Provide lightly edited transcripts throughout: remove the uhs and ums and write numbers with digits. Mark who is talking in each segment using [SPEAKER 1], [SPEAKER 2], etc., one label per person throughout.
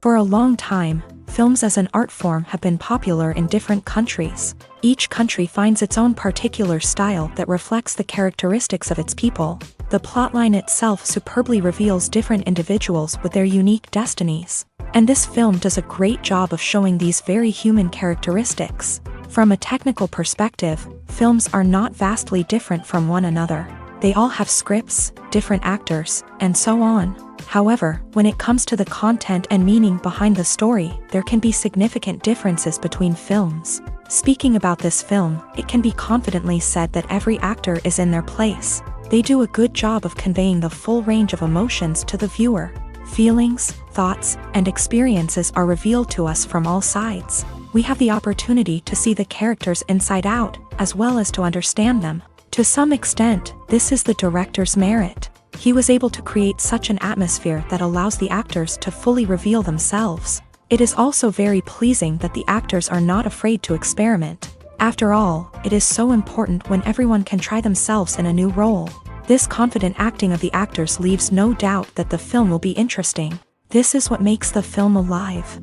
[SPEAKER 1] For a long time, films as an art form have been popular in different countries. Each country finds its own particular style that reflects the characteristics of its people. The plotline itself superbly reveals different individuals with their unique destinies. And this film does a great job of showing these very human characteristics. From a technical perspective, films are not vastly different from one another. They all have scripts, different actors, and so on. However, when it comes to the content and meaning behind the story, there can be significant differences between films. Speaking about this film, it can be confidently said that every actor is in their place. They do a good job of conveying the full range of emotions to the viewer. Feelings, thoughts, and experiences are revealed to us from all sides. We have the opportunity to see the characters inside out, as well as to understand them. To some extent, this is the director's merit. He was able to create such an atmosphere that allows the actors to fully reveal themselves. It is also very pleasing that the actors are not afraid to experiment. After all, it is so important when everyone can try themselves in a new role. This confident acting of the actors leaves no doubt that the film will be interesting. This is what makes the film alive.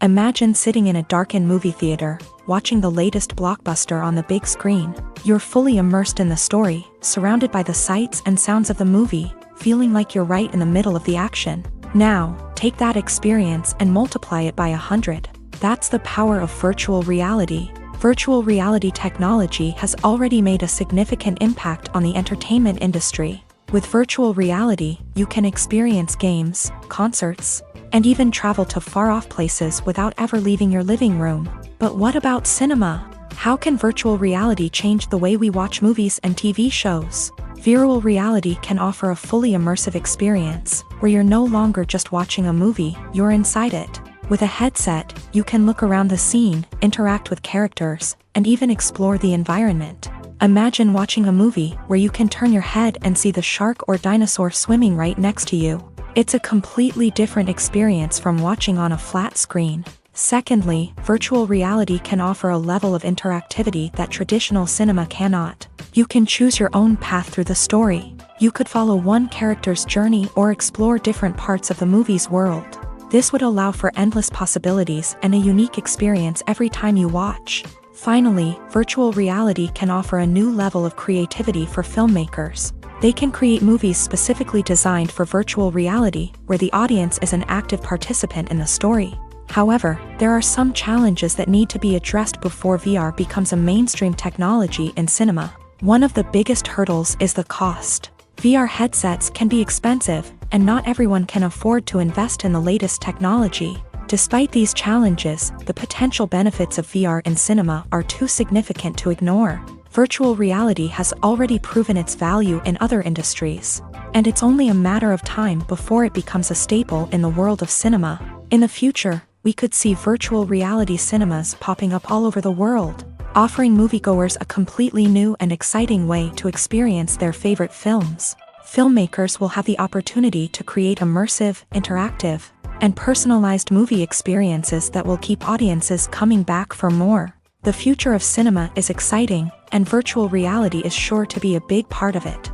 [SPEAKER 1] Imagine sitting in a darkened movie theater, watching the latest blockbuster on the big screen. You're fully immersed in the story, surrounded by the sights and sounds of the movie, feeling like you're right in the middle of the action. Now, take that experience and multiply it by 100. That's the power of virtual reality. Virtual reality technology has already made a significant impact on the entertainment industry. With virtual reality, you can experience games, concerts, and even travel to far-off places without ever leaving your living room. But what about cinema? How can virtual reality change the way we watch movies and TV shows? Virtual reality can offer a fully immersive experience, where you're no longer just watching a movie, you're inside it. With a headset, you can look around the scene, interact with characters, and even explore the environment. Imagine watching a movie where you can turn your head and see the shark or dinosaur swimming right next to you. It's a completely different experience from watching on a flat screen. Secondly, virtual reality can offer a level of interactivity that traditional cinema cannot. You can choose your own path through the story. You could follow one character's journey or explore different parts of the movie's world. This would allow for endless possibilities and a unique experience every time you watch. Finally, virtual reality can offer a new level of creativity for filmmakers. They can create movies specifically designed for virtual reality, where the audience is an active participant in the story. However, there are some challenges that need to be addressed before VR becomes a mainstream technology in cinema. One of the biggest hurdles is the cost. VR headsets can be expensive, and not everyone can afford to invest in the latest technology. Despite these challenges, the potential benefits of VR in cinema are too significant to ignore. Virtual reality has already proven its value in other industries, and it's only a matter of time before it becomes a staple in the world of cinema. In the future, we could see virtual reality cinemas popping up all over the world, offering moviegoers a completely new and exciting way to experience their favorite films. Filmmakers will have the opportunity to create immersive, interactive, and personalized movie experiences that will keep audiences coming back for more. The future of cinema is exciting, and virtual reality is sure to be a big part of it.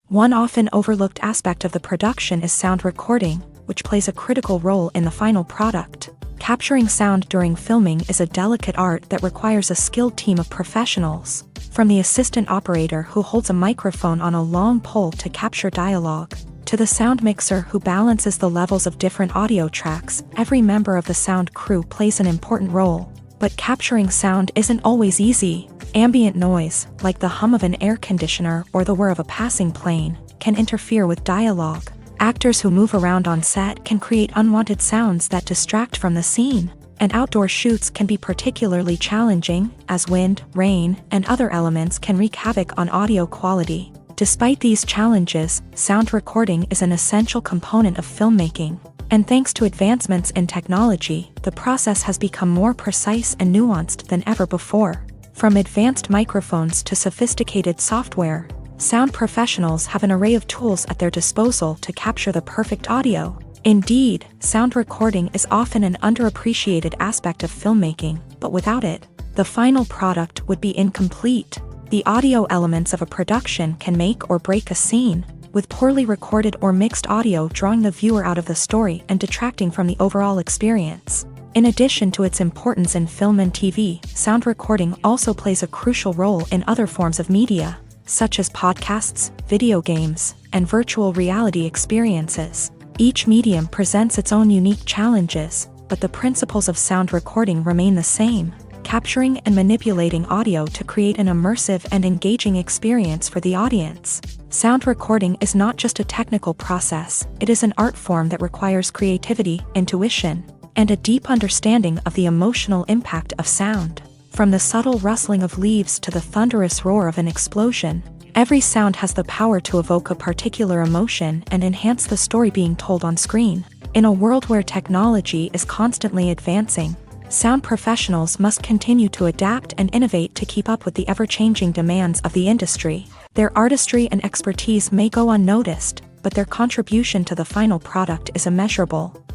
[SPEAKER 1] One often overlooked aspect of the production is sound recording, which plays a critical role in the final product. Capturing sound during filming is a delicate art that requires a skilled team of professionals. From the assistant operator who holds a microphone on a long pole to capture dialogue, to the sound mixer who balances the levels of different audio tracks, every member of the sound crew plays an important role. But capturing sound isn't always easy. Ambient noise, like the hum of an air conditioner or the whir of a passing plane, can interfere with dialogue. Actors who move around on set can create unwanted sounds that distract from the scene. And outdoor shoots can be particularly challenging, as wind, rain, and other elements can wreak havoc on audio quality. Despite these challenges, sound recording is an essential component of filmmaking. And thanks to advancements in technology, the process has become more precise and nuanced than ever before. From advanced microphones to sophisticated software, sound professionals have an array of tools at their disposal to capture the perfect audio. Indeed, sound recording is often an underappreciated aspect of filmmaking, but without it, the final product would be incomplete. The audio elements of a production can make or break a scene, with poorly recorded or mixed audio drawing the viewer out of the story and detracting from the overall experience. In addition to its importance in film and TV, sound recording also plays a crucial role in other forms of media, such as podcasts, video games, and virtual reality experiences. Each medium presents its own unique challenges, but the principles of sound recording remain the same, capturing and manipulating audio to create an immersive and engaging experience for the audience. Sound recording is not just a technical process, it is an art form that requires creativity, intuition, and a deep understanding of the emotional impact of sound. From the subtle rustling of leaves to the thunderous roar of an explosion, every sound has the power to evoke a particular emotion and enhance the story being told on screen. In a world where technology is constantly advancing, sound professionals must continue to adapt and innovate to keep up with the ever-changing demands of the industry. Their artistry and expertise may go unnoticed, but their contribution to the final product is immeasurable.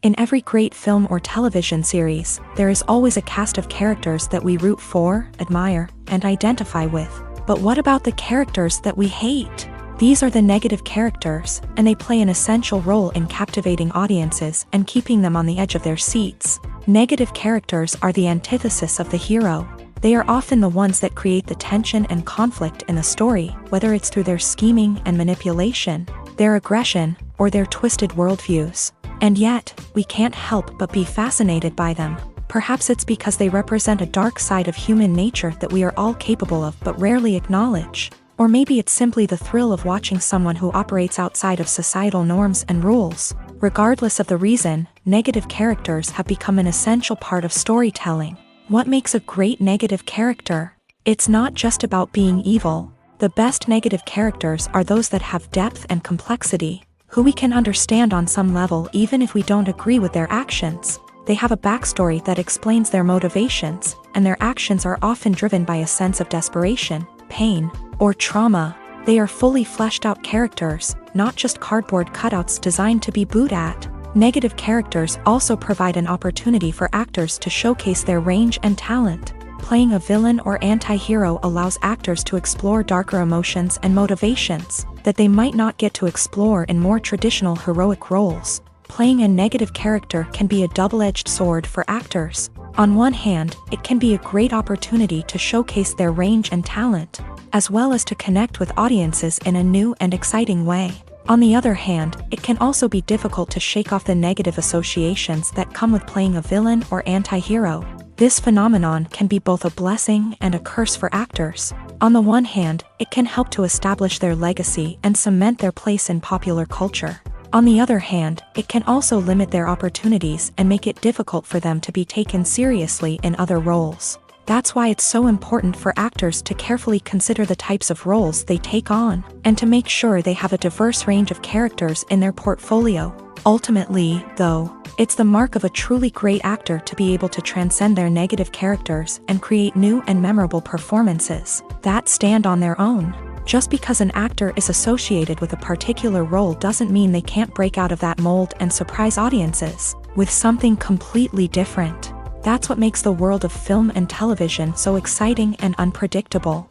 [SPEAKER 1] In every great film or television series, there is always a cast of characters that we root for, admire, and identify with. But what about the characters that we hate? These are the negative characters, and they play an essential role in captivating audiences and keeping them on the edge of their seats. Negative characters are the antithesis of the hero. They are often the ones that create the tension and conflict in the story, whether it's through their scheming and manipulation, their aggression, or their twisted worldviews. And yet, we can't help but be fascinated by them. Perhaps it's because they represent a dark side of human nature that we are all capable of but rarely acknowledge. Or maybe it's simply the thrill of watching someone who operates outside of societal norms and rules. Regardless of the reason, negative characters have become an essential part of storytelling. What makes a great negative character? It's not just about being evil. The best negative characters are those that have depth and complexity, who we can understand on some level even if we don't agree with their actions. They have a backstory that explains their motivations, and their actions are often driven by a sense of desperation, pain, or trauma. They are fully fleshed out characters, not just cardboard cutouts designed to be booed at. Negative characters also provide an opportunity for actors to showcase their range and talent. Playing a villain or anti-hero allows actors to explore darker emotions and motivations that they might not get to explore in more traditional heroic roles. Playing a negative character can be a double-edged sword for actors. On one hand, it can be a great opportunity to showcase their range and talent, as well as to connect with audiences in a new and exciting way. On the other hand, it can also be difficult to shake off the negative associations that come with playing a villain or anti-hero. This phenomenon can be both a blessing and a curse for actors. On the one hand, it can help to establish their legacy and cement their place in popular culture. On the other hand, it can also limit their opportunities and make it difficult for them to be taken seriously in other roles. That's why it's so important for actors to carefully consider the types of roles they take on, and to make sure they have a diverse range of characters in their portfolio. Ultimately, though, it's the mark of a truly great actor to be able to transcend their negative characters and create new and memorable performances that stand on their own. Just because an actor is associated with a particular role doesn't mean they can't break out of that mold and surprise audiences with something completely different. That's what makes the world of film and television so exciting and unpredictable.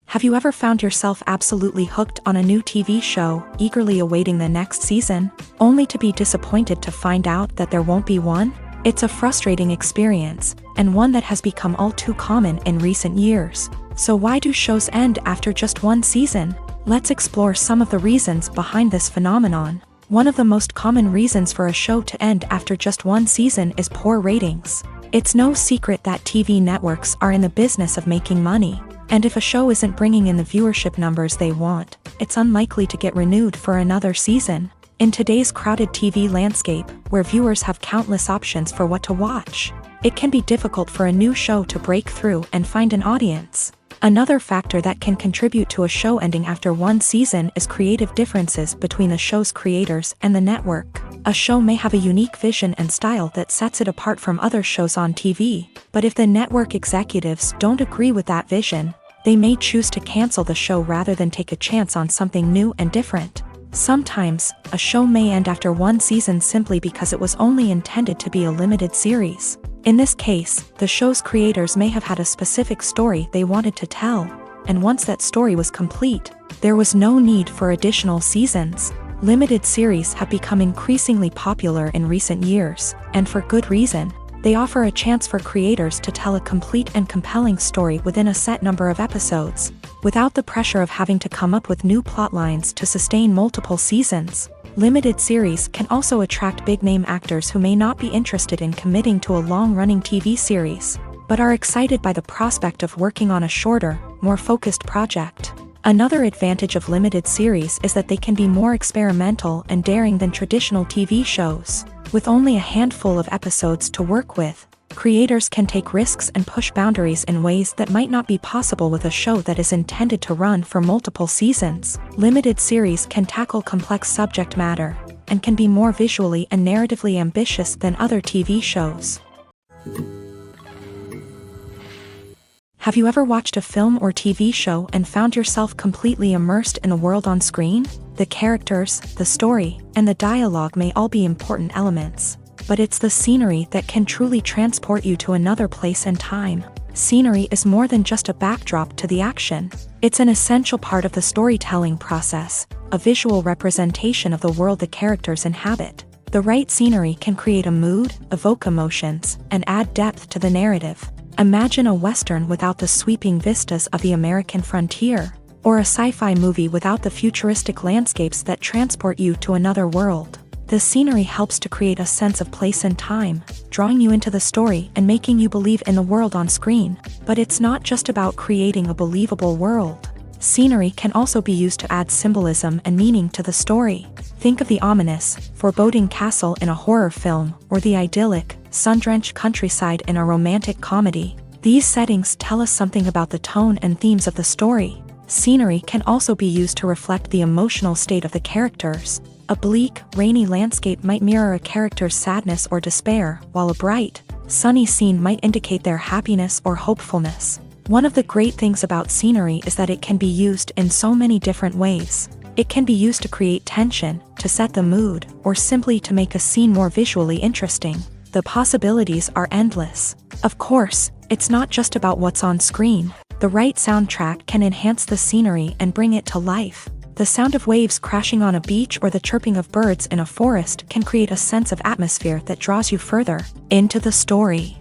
[SPEAKER 1] Have you ever found yourself absolutely hooked on a new TV show, eagerly awaiting the next season, only to be disappointed to find out that there won't be one? It's a frustrating experience, and one that has become all too common in recent years. So why do shows end after just one season? Let's explore some of the reasons behind this phenomenon. One of the most common reasons for a show to end after just one season is poor ratings. It's no secret that TV networks are in the business of making money, and if a show isn't bringing in the viewership numbers they want, it's unlikely to get renewed for another season. In today's crowded TV landscape, where viewers have countless options for what to watch, it can be difficult for a new show to break through and find an audience. Another factor that can contribute to a show ending after one season is creative differences between the show's creators and the network. A show may have a unique vision and style that sets it apart from other shows on TV, but if the network executives don't agree with that vision, they may choose to cancel the show rather than take a chance on something new and different. Sometimes, a show may end after one season simply because it was only intended to be a limited series. In this case, the show's creators may have had a specific story they wanted to tell, and once that story was complete, there was no need for additional seasons. Limited series have become increasingly popular in recent years, and for good reason. They offer a chance for creators to tell a complete and compelling story within a set number of episodes, without the pressure of having to come up with new plotlines to sustain multiple seasons. Limited series can also attract big-name actors who may not be interested in committing to a long-running TV series, but are excited by the prospect of working on a shorter, more focused project. Another advantage of limited series is that they can be more experimental and daring than traditional TV shows. With only a handful of episodes to work with, creators can take risks and push boundaries in ways that might not be possible with a show that is intended to run for multiple seasons. Limited series can tackle complex subject matter, and can be more visually and narratively ambitious than other TV shows. Have you ever watched a film or TV show and found yourself completely immersed in the world on screen? The characters, the story, and the dialogue may all be important elements, but it's the scenery that can truly transport you to another place and time. Scenery is more than just a backdrop to the action. It's an essential part of the storytelling process, a visual representation of the world the characters inhabit. The right scenery can create a mood, evoke emotions, and add depth to the narrative. Imagine a Western without the sweeping vistas of the American frontier, or a sci-fi movie without the futuristic landscapes that transport you to another world. The scenery helps to create a sense of place and time, drawing you into the story and making you believe in the world on screen. But it's not just about creating a believable world. Scenery can also be used to add symbolism and meaning to the story. Think of the ominous, foreboding castle in a horror film, or the idyllic, sun-drenched countryside in a romantic comedy. These settings tell us something about the tone and themes of the story. Scenery can also be used to reflect the emotional state of the characters. A bleak, rainy landscape might mirror a character's sadness or despair, while a bright, sunny scene might indicate their happiness or hopefulness. One of the great things about scenery is that it can be used in so many different ways. It can be used to create tension, to set the mood, or simply to make a scene more visually interesting. The possibilities are endless. Of course, it's not just about what's on screen. The right soundtrack can enhance the scenery and bring it to life. The sound of waves crashing on a beach or the chirping of birds in a forest can create a sense of atmosphere that draws you further into the story.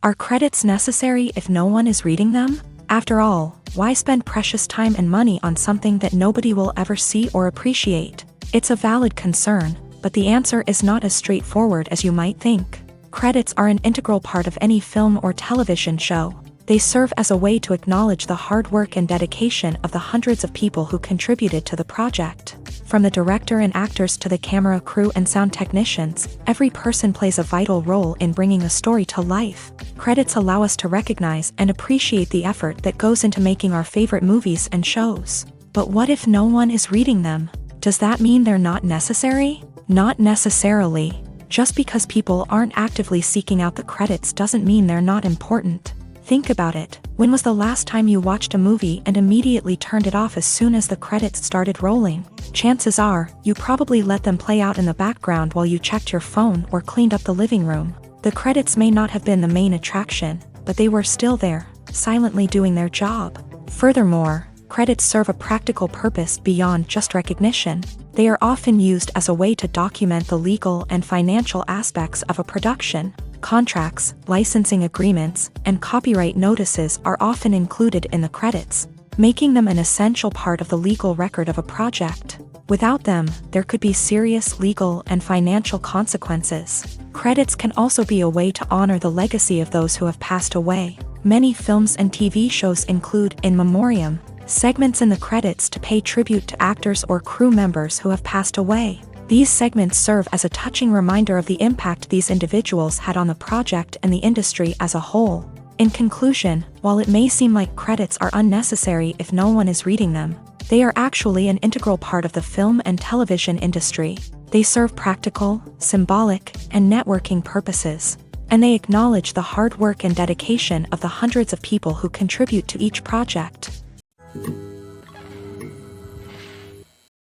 [SPEAKER 1] Are credits necessary if no one is reading them? After all, why spend precious time and money on something that nobody will ever see or appreciate? It's a valid concern, but the answer is not as straightforward as you might think. Credits are an integral part of any film or television show. They serve as a way to acknowledge the hard work and dedication of the hundreds of people who contributed to the project. From the director and actors to the camera crew and sound technicians, every person plays a vital role in bringing a story to life. Credits allow us to recognize and appreciate the effort that goes into making our favorite movies and shows. But what if no one is reading them? Does that mean they're not necessary? Not necessarily. Just because people aren't actively seeking out the credits doesn't mean they're not important. Think about it. When was the last time you watched a movie and immediately turned it off as soon as the credits started rolling? Chances are, you probably let them play out in the background while you checked your phone or cleaned up the living room. The credits may not have been the main attraction, but they were still there, silently doing their job. Furthermore, credits serve a practical purpose beyond just recognition. They are often used as a way to document the legal and financial aspects of a production. Contracts, licensing agreements, and copyright notices are often included in the credits, making them an essential part of the legal record of a project. Without them, there could be serious legal and financial consequences. Credits can also be a way to honor the legacy of those who have passed away. Many films and TV shows include in memoriam segments in the credits to pay tribute to actors or crew members who have passed away. These segments serve as a touching reminder of the impact these individuals had on the project and the industry as a whole. In conclusion, while it may seem like credits are unnecessary if no one is reading them, they are actually an integral part of the film and television industry. They serve practical, symbolic, and networking purposes, and they acknowledge the hard work and dedication of the hundreds of people who contribute to each project.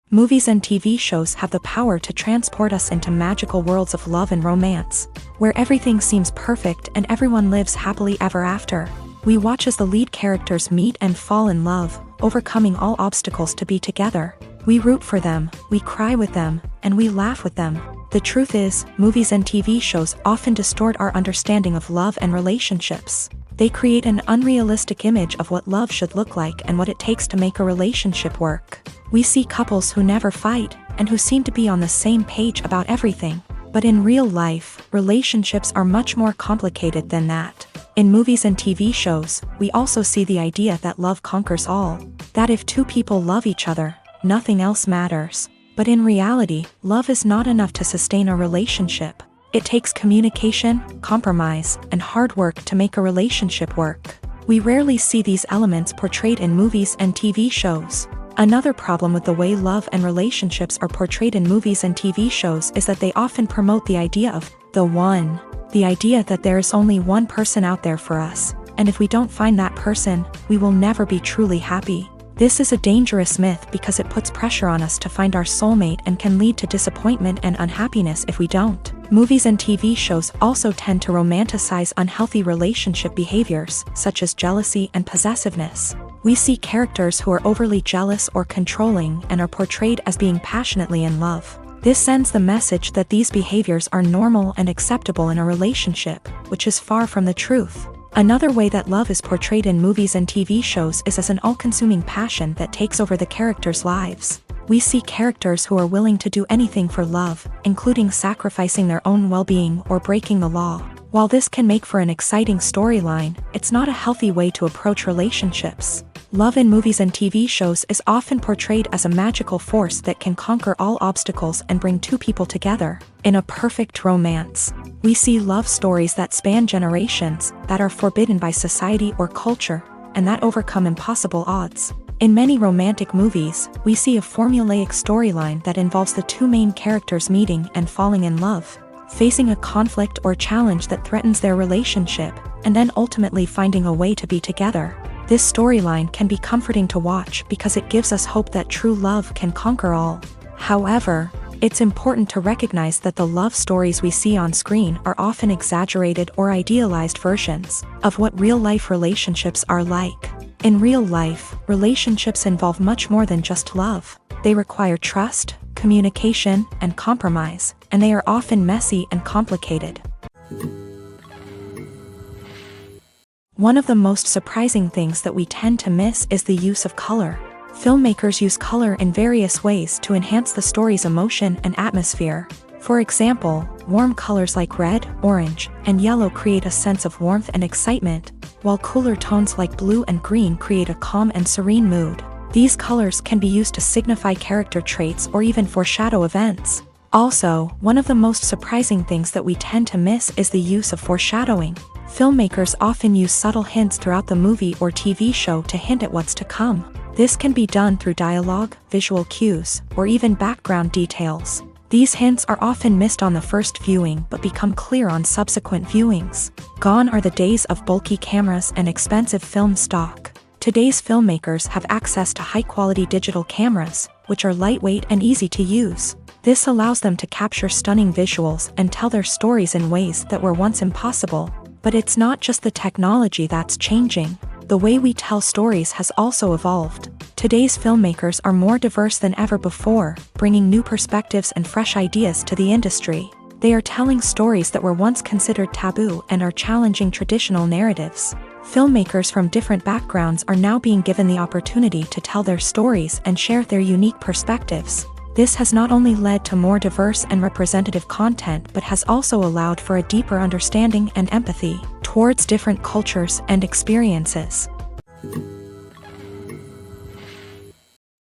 [SPEAKER 1] Movies and TV shows have the power to transport us into magical worlds of love and romance, where everything seems perfect and everyone lives happily ever after. We watch as the lead characters meet and fall in love, overcoming all obstacles to be together. We root for them, we cry with them, and we laugh with them. The truth is, movies and TV shows often distort our understanding of love and relationships. They create an unrealistic image of what love should look like and what it takes to make a relationship work. We see couples who never fight, and who seem to be on the same page about everything. But in real life, relationships are much more complicated than that. In movies and TV shows, we also see the idea that love conquers all. That if two people love each other, nothing else matters. But in reality, love is not enough to sustain a relationship. It takes communication, compromise, and hard work to make a relationship work. We rarely see these elements portrayed in movies and TV shows. Another problem with the way love and relationships are portrayed in movies and TV shows is that they often promote the idea of the one. The idea that there is only one person out there for us, and if we don't find that person, we will never be truly happy. This is a dangerous myth because it puts pressure on us to find our soulmate and can lead to disappointment and unhappiness if we don't. Movies and TV shows also tend to romanticize unhealthy relationship behaviors, such as jealousy and possessiveness. We see characters who are overly jealous or controlling and are portrayed as being passionately in love. This sends the message that these behaviors are normal and acceptable in a relationship, which is far from the truth. Another way that love is portrayed in movies and TV shows is as an all-consuming passion that takes over the characters' lives. We see characters who are willing to do anything for love, including sacrificing their own well-being or breaking the law. While this can make for an exciting storyline, it's not a healthy way to approach relationships. Love in movies and TV shows is often portrayed as a magical force that can conquer all obstacles and bring two people together in a perfect romance. We see love stories that span generations, that are forbidden by society or culture, and that overcome impossible odds. In many romantic movies, we see a formulaic storyline that involves the two main characters meeting and falling in love, facing a conflict or challenge that threatens their relationship, and then ultimately finding a way to be together. This storyline can be comforting to watch because it gives us hope that true love can conquer all. However, it's important to recognize that the love stories we see on screen are often exaggerated or idealized versions of what real-life relationships are like. In real life, relationships involve much more than just love. They require trust, communication, and compromise, and they are often messy and complicated. One of the most surprising things that we tend to miss is the use of color. Filmmakers use color in various ways to enhance the story's emotion and atmosphere. For example, warm colors like red, orange, and yellow create a sense of warmth and excitement, while cooler tones like blue and green create a calm and serene mood. These colors can be used to signify character traits or even foreshadow events. Also, one of the most surprising things that we tend to miss is the use of foreshadowing. Filmmakers often use subtle hints throughout the movie or TV show to hint at what's to come. This can be done through dialogue, visual cues, or even background details. These hints are often missed on the first viewing but become clear on subsequent viewings. Gone are the days of bulky cameras and expensive film stock. Today's filmmakers have access to high-quality digital cameras, which are lightweight and easy to use. This allows them to capture stunning visuals and tell their stories in ways that were once impossible. But it's not just the technology that's changing. The way we tell stories has also evolved. Today's filmmakers are more diverse than ever before, bringing new perspectives and fresh ideas to the industry. They are telling stories that were once considered taboo and are challenging traditional narratives. Filmmakers from different backgrounds are now being given the opportunity to tell their stories and share their unique perspectives. This has not only led to more diverse and representative content but has also allowed for a deeper understanding and empathy towards different cultures and experiences.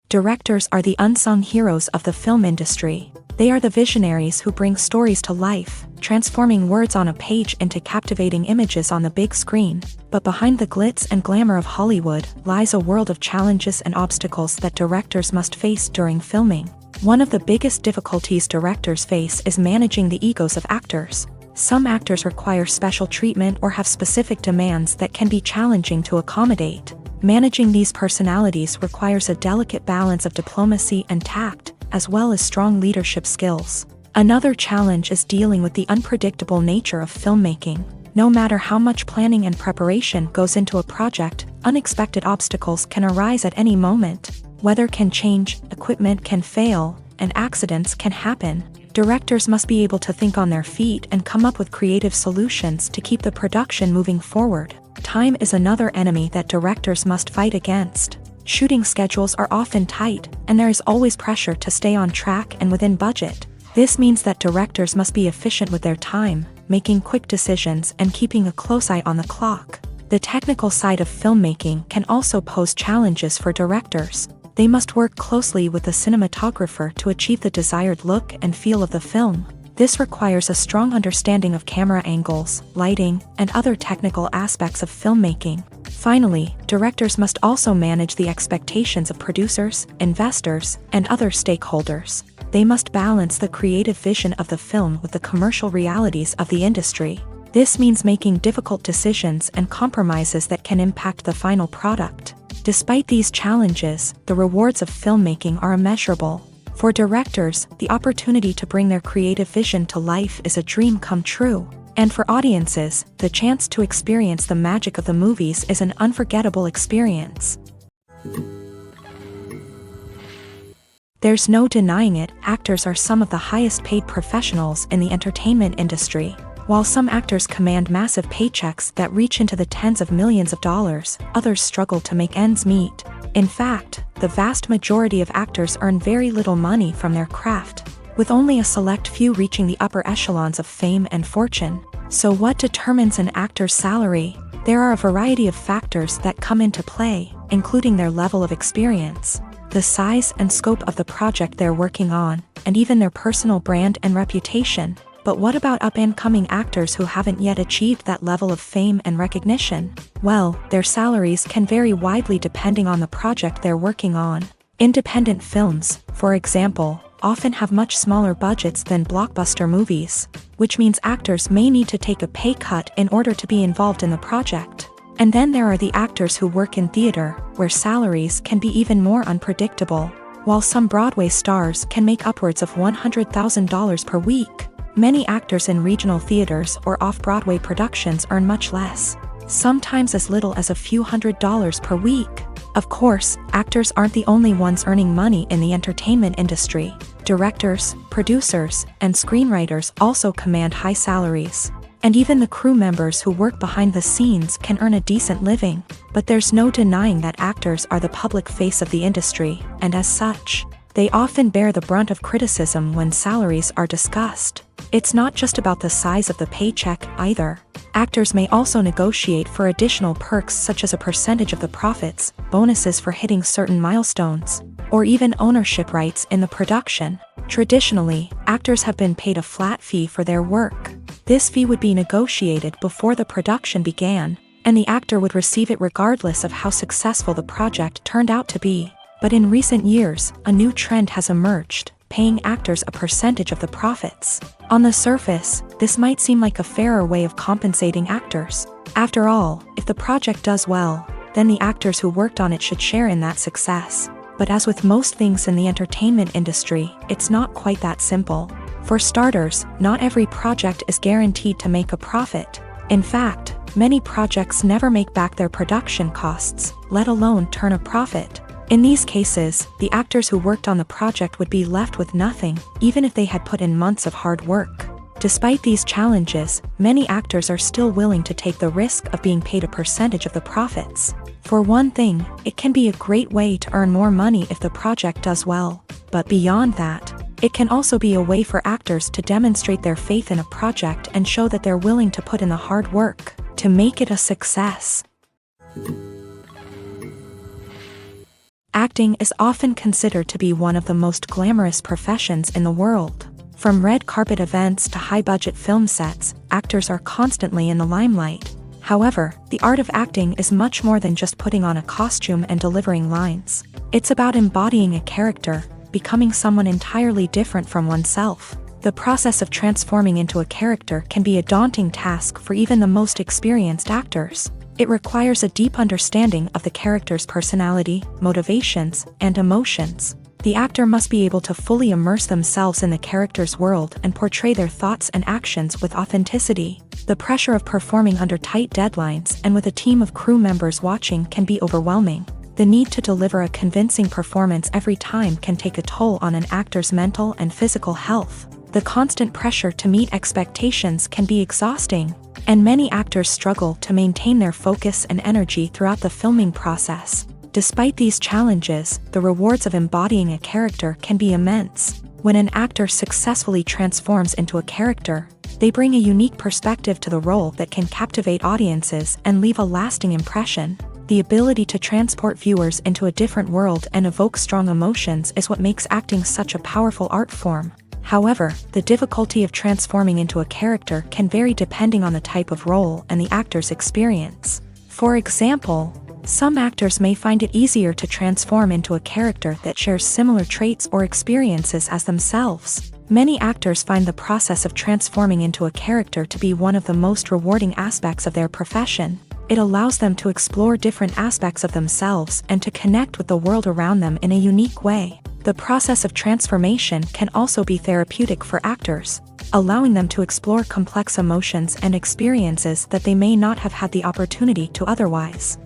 [SPEAKER 1] Directors are the unsung heroes of the film industry. They are the visionaries who bring stories to life, transforming words on a page into captivating images on the big screen. But behind the glitz and glamour of Hollywood lies a world of challenges and obstacles that directors must face during filming. One of the biggest difficulties directors face is managing the egos of actors. Some actors require special treatment or have specific demands that can be challenging to accommodate. Managing these personalities requires a delicate balance of diplomacy and tact, as well as strong leadership skills. Another challenge is dealing with the unpredictable nature of filmmaking. No matter how much planning and preparation goes into a project, unexpected obstacles can arise at any moment. Weather can change, equipment can fail, and accidents can happen. Directors must be able to think on their feet and come up with creative solutions to keep the production moving forward. Time is another enemy that directors must fight against. Shooting schedules are often tight, and there is always pressure to stay on track and within budget. This means that directors must be efficient with their time, making quick decisions and keeping a close eye on the clock. The technical side of filmmaking can also pose challenges for directors. They must work closely with the cinematographer to achieve the desired look and feel of the film. This requires a strong understanding of camera angles, lighting, and other technical aspects of filmmaking. Finally, directors must also manage the expectations of producers, investors, and other stakeholders. They must balance the creative vision of the film with the commercial realities of the industry. This means making difficult decisions and compromises that can impact the final product. Despite these challenges, the rewards of filmmaking are immeasurable. For directors, the opportunity to bring their creative vision to life is a dream come true. And for audiences, the chance to experience the magic of the movies is an unforgettable experience. There's no denying it, actors are some of the highest paid professionals in the entertainment industry. While some actors command massive paychecks that reach into the tens of millions of dollars, others struggle to make ends meet. In fact, the vast majority of actors earn very little money from their craft, with only a select few reaching the upper echelons of fame and fortune. So what determines an actor's salary? There are a variety of factors that come into play, including their level of experience, the size and scope of the project they're working on, and even their personal brand and reputation. But what about up-and-coming actors who haven't yet achieved that level of fame and recognition? Well, their salaries can vary widely depending on the project they're working on. Independent films, for example, often have much smaller budgets than blockbuster movies, which means actors may need to take a pay cut in order to be involved in the project. And then there are the actors who work in theater, where salaries can be even more unpredictable. While some Broadway stars can make upwards of $100,000 per week, many actors in regional theaters or off-Broadway productions earn much less, sometimes as little as a few $100s per week. Of course, actors aren't the only ones earning money in the entertainment industry. Directors, producers, and screenwriters also command high salaries. And even the crew members who work behind the scenes can earn a decent living. But there's no denying that actors are the public face of the industry, and as such, they often bear the brunt of criticism when salaries are discussed. It's not just about the size of the paycheck, either. Actors may also negotiate for additional perks such as a percentage of the profits, bonuses for hitting certain milestones, or even ownership rights in the production. Traditionally, actors have been paid a flat fee for their work. This fee would be negotiated before the production began, and the actor would receive it regardless of how successful the project turned out to be. But in recent years, a new trend has emerged, paying actors a percentage of the profits. On the surface, this might seem like a fairer way of compensating actors. After all, if the project does well, then the actors who worked on it should share in that success. But as with most things in the entertainment industry, it's not quite that simple. For starters, not every project is guaranteed to make a profit. In fact, many projects never make back their production costs, let alone turn a profit. In these cases, the actors who worked on the project would be left with nothing, even if they had put in months of hard work. Despite these challenges, many actors are still willing to take the risk of being paid a percentage of the profits. For one thing, it can be a great way to earn more money if the project does well. But beyond that, it can also be a way for actors to demonstrate their faith in a project and show that they're willing to put in the hard work to make it a success. Acting is often considered to be one of the most glamorous professions in the world. From red carpet events to high-budget film sets, actors are constantly in the limelight. However, the art of acting is much more than just putting on a costume and delivering lines. It's about embodying a character, becoming someone entirely different from oneself. The process of transforming into a character can be a daunting task for even the most experienced actors. It requires a deep understanding of the character's personality, motivations, and emotions. The actor must be able to fully immerse themselves in the character's world and portray their thoughts and actions with authenticity. The pressure of performing under tight deadlines and with a team of crew members watching can be overwhelming. The need to deliver a convincing performance every time can take a toll on an actor's mental and physical health. The constant pressure to meet expectations can be exhausting, and many actors struggle to maintain their focus and energy throughout the filming process. Despite these challenges, the rewards of embodying a character can be immense. When an actor successfully transforms into a character, they bring a unique perspective to the role that can captivate audiences and leave a lasting impression. The ability to transport viewers into a different world and evoke strong emotions is what makes acting such a powerful art form. However, the difficulty of transforming into a character can vary depending on the type of role and the actor's experience. For example, some actors may find it easier to transform into a character that shares similar traits or experiences as themselves. Many actors find the process of transforming into a character to be one of the most rewarding aspects of their profession. It allows them to explore different aspects of themselves and to connect with the world around them in a unique way. The process of transformation can also be therapeutic for actors, allowing them to explore complex emotions and experiences that they may not have had the opportunity to otherwise.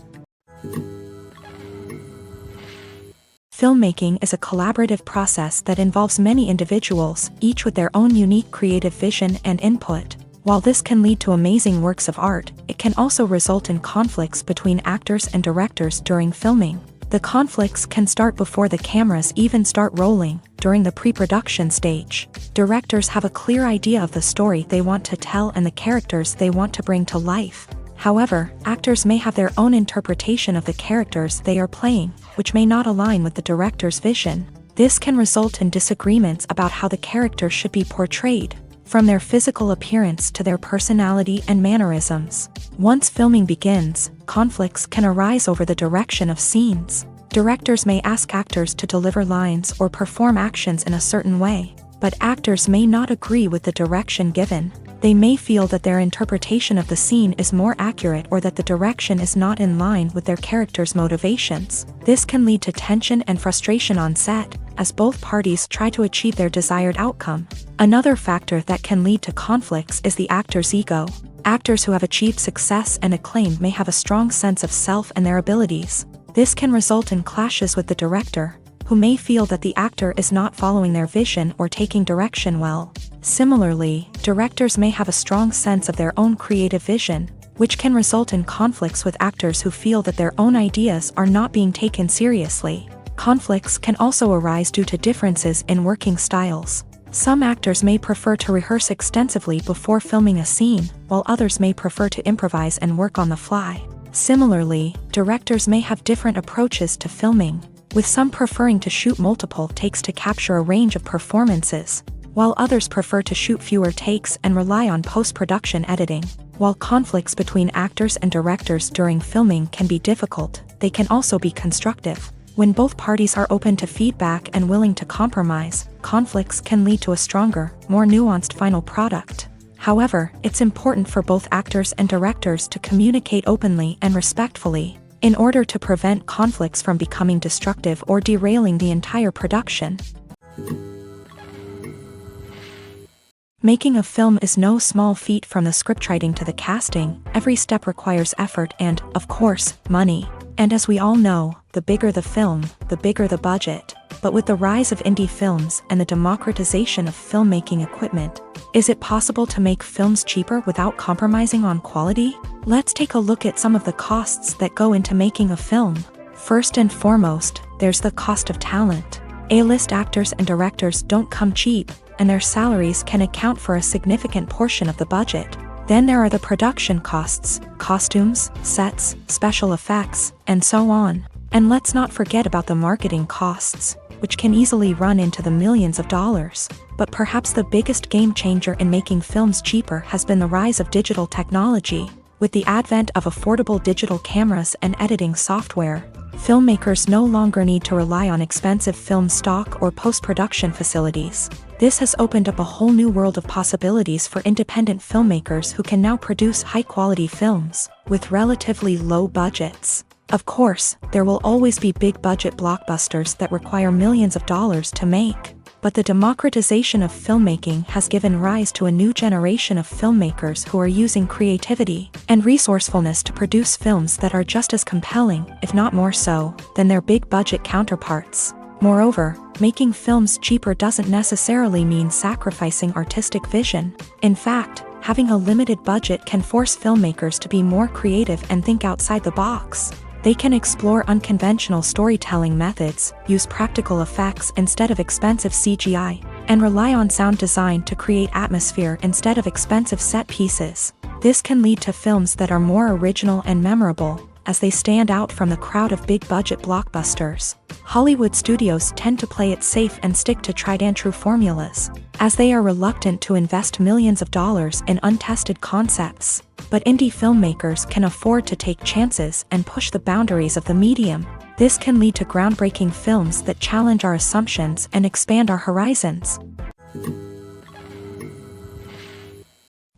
[SPEAKER 1] Filmmaking is a collaborative process that involves many individuals, each with their own unique creative vision and input. While this can lead to amazing works of art, it can also result in conflicts between actors and directors during filming. The conflicts can start before the cameras even start rolling, during the pre-production stage. Directors have a clear idea of the story they want to tell and the characters they want to bring to life. However, actors may have their own interpretation of the characters they are playing, which may not align with the director's vision. This can result in disagreements about how the character should be portrayed, from their physical appearance to their personality and mannerisms. Once filming begins, conflicts can arise over the direction of scenes. Directors may ask actors to deliver lines or perform actions in a certain way, but actors may not agree with the direction given. They may feel that their interpretation of the scene is more accurate or that the direction is not in line with their character's motivations. This can lead to tension and frustration on set, as both parties try to achieve their desired outcome. Another factor that can lead to conflicts is the actor's ego. Actors who have achieved success and acclaim may have a strong sense of self and their abilities. This can result in clashes with the director, who may feel that the actor is not following their vision or taking direction well. Similarly, directors may have a strong sense of their own creative vision, which can result in conflicts with actors who feel that their own ideas are not being taken seriously. Conflicts can also arise due to differences in working styles. Some actors may prefer to rehearse extensively before filming a scene, while others may prefer to improvise and work on the fly. Similarly, directors may have different approaches to filming, with some preferring to shoot multiple takes to capture a range of performances, while others prefer to shoot fewer takes and rely on post-production editing. While conflicts between actors and directors during filming can be difficult, they can also be constructive. When both parties are open to feedback and willing to compromise, conflicts can lead to a stronger, more nuanced final product. However, it's important for both actors and directors to communicate openly and respectfully, in order to prevent conflicts from becoming destructive or derailing the entire production. Making a film is no small feat. From the scriptwriting to the casting, every step requires effort and, of course, money. And as we all know, the bigger the film, the bigger the budget. But with the rise of indie films and the democratization of filmmaking equipment, is it possible to make films cheaper without compromising on quality? Let's take a look at some of the costs that go into making a film. First and foremost, there's the cost of talent. A-list actors and directors don't come cheap, and their salaries can account for a significant portion of the budget. Then there are the production costs, costumes, sets, special effects, and so on. And let's not forget about the marketing costs, which can easily run into the millions of dollars. But perhaps the biggest game changer in making films cheaper has been the rise of digital technology. With the advent of affordable digital cameras and editing software, filmmakers no longer need to rely on expensive film stock or post-production facilities. This has opened up a whole new world of possibilities for independent filmmakers who can now produce high-quality films with relatively low budgets. Of course, there will always be big-budget blockbusters that require millions of dollars to make. But the democratization of filmmaking has given rise to a new generation of filmmakers who are using creativity and resourcefulness to produce films that are just as compelling, if not more so, than their big-budget counterparts. Moreover, making films cheaper doesn't necessarily mean sacrificing artistic vision. In fact, having a limited budget can force filmmakers to be more creative and think outside the box. They can explore unconventional storytelling methods, use practical effects instead of expensive CGI, and rely on sound design to create atmosphere instead of expensive set pieces. This can lead to films that are more original and memorable, as they stand out from the crowd of big-budget blockbusters. Hollywood studios tend to play it safe and stick to tried-and-true formulas, as they are reluctant to invest millions of dollars in untested concepts. But indie filmmakers can afford to take chances and push the boundaries of the medium. This can lead to groundbreaking films that challenge our assumptions and expand our horizons.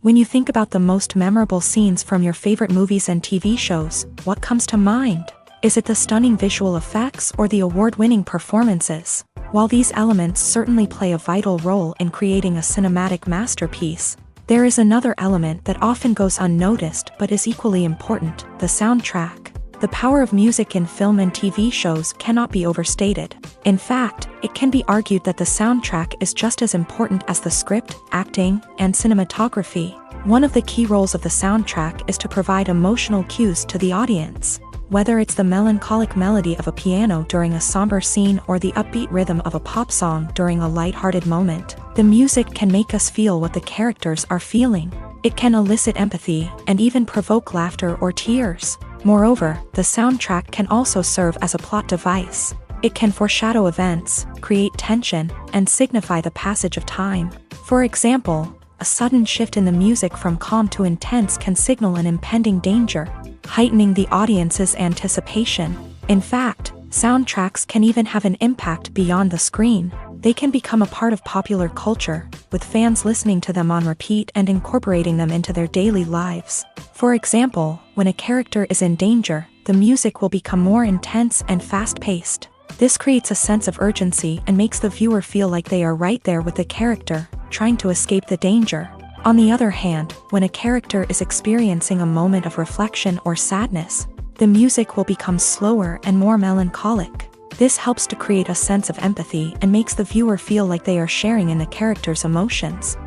[SPEAKER 1] When you think about the most memorable scenes from your favorite movies and TV shows, what comes to mind? Is it the stunning visual effects or the award-winning performances? While these elements certainly play a vital role in creating a cinematic masterpiece, there is another element that often goes unnoticed but is equally important: the soundtrack. The power of music in film and TV shows cannot be overstated. In fact, it can be argued that the soundtrack is just as important as the script, acting, and cinematography. One of the key roles of the soundtrack is to provide emotional cues to the audience. Whether it's the melancholic melody of a piano during a somber scene or the upbeat rhythm of a pop song during a light-hearted moment, the music can make us feel what the characters are feeling. It can elicit empathy and even provoke laughter or tears. Moreover, the soundtrack can also serve as a plot device. It can foreshadow events, create tension, and signify the passage of time. For example, a sudden shift in the music from calm to intense can signal an impending danger, heightening the audience's anticipation. In fact, soundtracks can even have an impact beyond the screen. They can become a part of popular culture, with fans listening to them on repeat and incorporating them into their daily lives. For example, when a character is in danger, the music will become more intense and fast-paced. This creates a sense of urgency and makes the viewer feel like they are right there with the character, trying to escape the danger. On the other hand, when a character is experiencing a moment of reflection or sadness, the music will become slower and more melancholic. This helps to create a sense of empathy and makes the viewer feel like they are sharing in the character's emotions.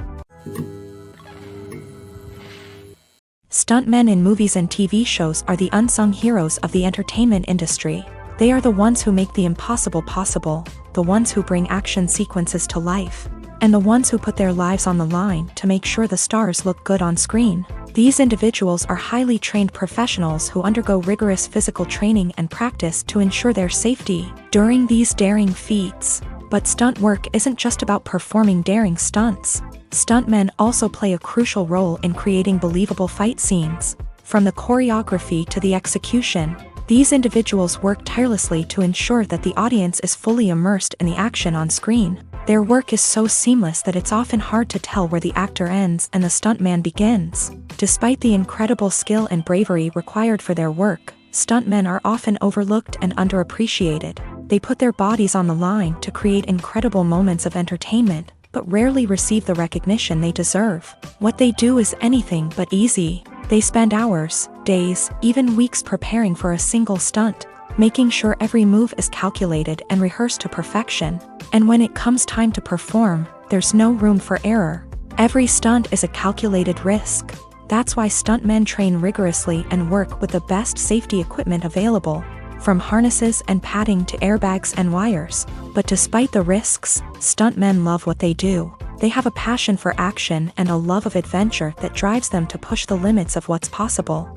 [SPEAKER 1] Stuntmen in movies and TV shows are the unsung heroes of the entertainment industry. They are the ones who make the impossible possible, the ones who bring action sequences to life, and the ones who put their lives on the line to make sure the stars look good on screen. These individuals are highly trained professionals who undergo rigorous physical training and practice to ensure their safety during these daring feats. But stunt work isn't just about performing daring stunts. Stuntmen also play a crucial role in creating believable fight scenes. From the choreography to the execution, these individuals work tirelessly to ensure that the audience is fully immersed in the action on screen. Their work is so seamless that it's often hard to tell where the actor ends and the stuntman begins. Despite the incredible skill and bravery required for their work, stuntmen are often overlooked and underappreciated. They put their bodies on the line to create incredible moments of entertainment, but rarely receive the recognition they deserve. What they do is anything but easy. They spend hours, days, even weeks preparing for a single stunt, making sure every move is calculated and rehearsed to perfection. And when it comes time to perform, there's no room for error. Every stunt is a calculated risk. That's why stuntmen train rigorously and work with the best safety equipment available, from harnesses and padding to airbags and wires. But despite the risks, stuntmen love what they do. They have a passion for action and a love of adventure that drives them to push the limits of what's possible.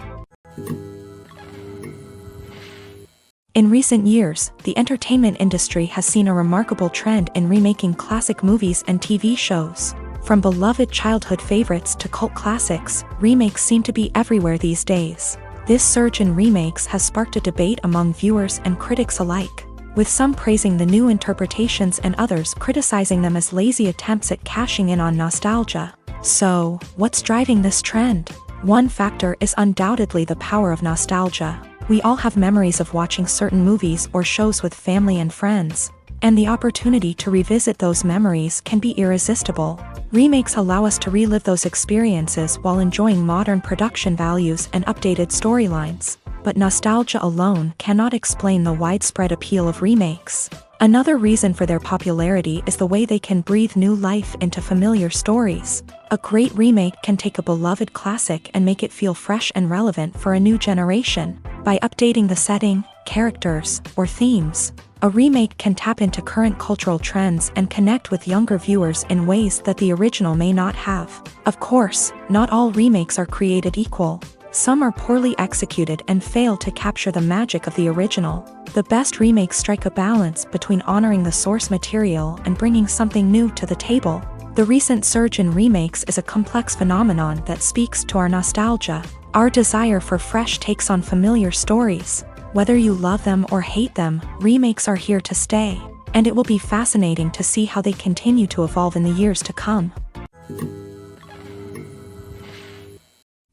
[SPEAKER 1] In recent years, the entertainment industry has seen a remarkable trend in remaking classic movies and TV shows. From beloved childhood favorites to cult classics, remakes seem to be everywhere these days. This surge in remakes has sparked a debate among viewers and critics alike, with some praising the new interpretations and others criticizing them as lazy attempts at cashing in on nostalgia. So, what's driving this trend? One factor is undoubtedly the power of nostalgia. We all have memories of watching certain movies or shows with family and friends, and the opportunity to revisit those memories can be irresistible. Remakes allow us to relive those experiences while enjoying modern production values and updated storylines. But nostalgia alone cannot explain the widespread appeal of remakes. Another reason for their popularity is the way they can breathe new life into familiar stories. A great remake can take a beloved classic and make it feel fresh and relevant for a new generation. By updating the setting, characters, or themes, a remake can tap into current cultural trends and connect with younger viewers in ways that the original may not have. Of course, not all remakes are created equal. Some are poorly executed and fail to capture the magic of the original. The best remakes strike a balance between honoring the source material and bringing something new to the table. The recent surge in remakes is a complex phenomenon that speaks to our nostalgia, our desire for fresh takes on familiar stories. Whether you love them or hate them, remakes are here to stay, and it will be fascinating to see how they continue to evolve in the years to come.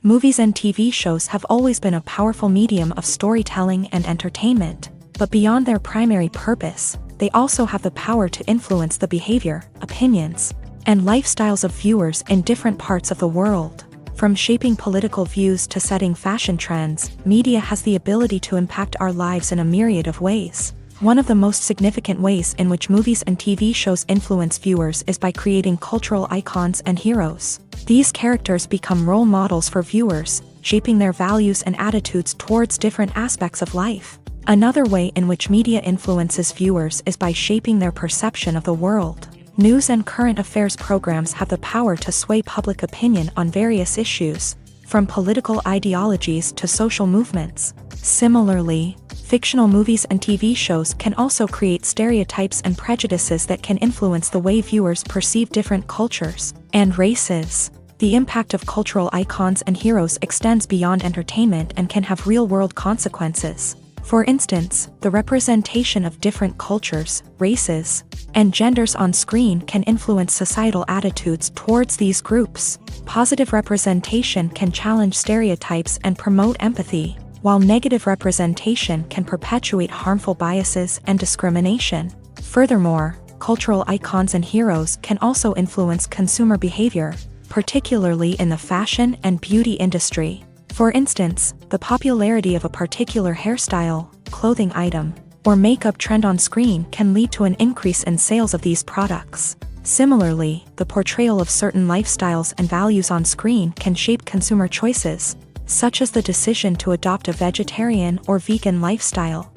[SPEAKER 1] Movies and TV shows have always been a powerful medium of storytelling and entertainment, but beyond their primary purpose, they also have the power to influence the behavior, opinions, and lifestyles of viewers in different parts of the world. From shaping political views to setting fashion trends, media has the ability to impact our lives in a myriad of ways. One of the most significant ways in which movies and TV shows influence viewers is by creating cultural icons and heroes. These characters become role models for viewers, shaping their values and attitudes towards different aspects of life. Another way in which media influences viewers is by shaping their perception of the world. News and current affairs programs have the power to sway public opinion on various issues, from political ideologies to social movements. Similarly, fictional movies and TV shows can also create stereotypes and prejudices that can influence the way viewers perceive different cultures and races. The impact of cultural icons and heroes extends beyond entertainment and can have real-world consequences. For instance, the representation of different cultures, races, and genders on screen can influence societal attitudes towards these groups. Positive representation can challenge stereotypes and promote empathy, while negative representation can perpetuate harmful biases and discrimination. Furthermore, cultural icons and heroes can also influence consumer behavior, particularly in the fashion and beauty industry. For instance, the popularity of a particular hairstyle, clothing item, or makeup trend on screen can lead to an increase in sales of these products. Similarly, the portrayal of certain lifestyles and values on screen can shape consumer choices, such as the decision to adopt a vegetarian or vegan lifestyle.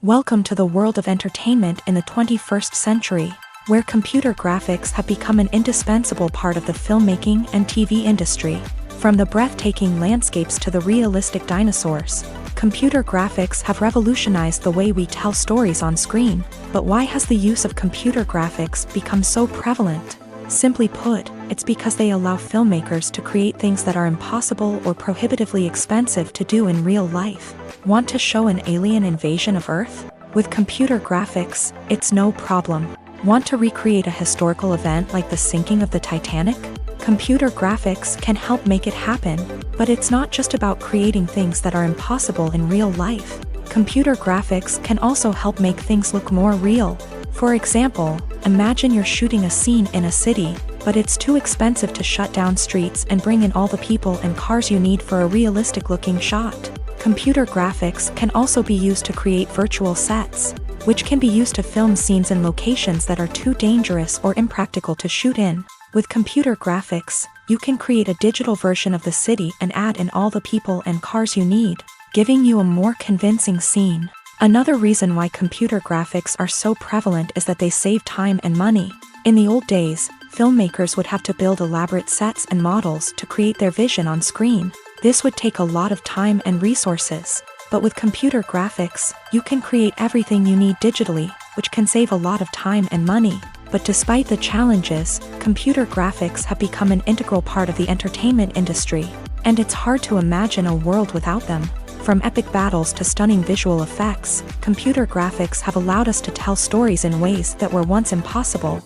[SPEAKER 1] Welcome to the world of entertainment in the 21st century, where computer graphics have become an indispensable part of the filmmaking and TV industry. From the breathtaking landscapes to the realistic dinosaurs, computer graphics have revolutionized the way we tell stories on screen. But why has the use of computer graphics become so prevalent? Simply put, it's because they allow filmmakers to create things that are impossible or prohibitively expensive to do in real life. Want to show an alien invasion of Earth? With computer graphics, it's no problem. Want to recreate a historical event like the sinking of the Titanic? Computer graphics can help make it happen, but it's not just about creating things that are impossible in real life. Computer graphics can also help make things look more real. For example, imagine you're shooting a scene in a city, but it's too expensive to shut down streets and bring in all the people and cars you need for a realistic-looking shot. Computer graphics can also be used to create virtual sets, which can be used to film scenes in locations that are too dangerous or impractical to shoot in. With computer graphics, you can create a digital version of the city and add in all the people and cars you need, giving you a more convincing scene. Another reason why computer graphics are so prevalent is that they save time and money. In the old days, filmmakers would have to build elaborate sets and models to create their vision on screen. This would take a lot of time and resources. But with computer graphics, you can create everything you need digitally, which can save a lot of time and money. But despite the challenges, computer graphics have become an integral part of the entertainment industry, and it's hard to imagine a world without them. From epic battles to stunning visual effects, computer graphics have allowed us to tell stories in ways that were once impossible.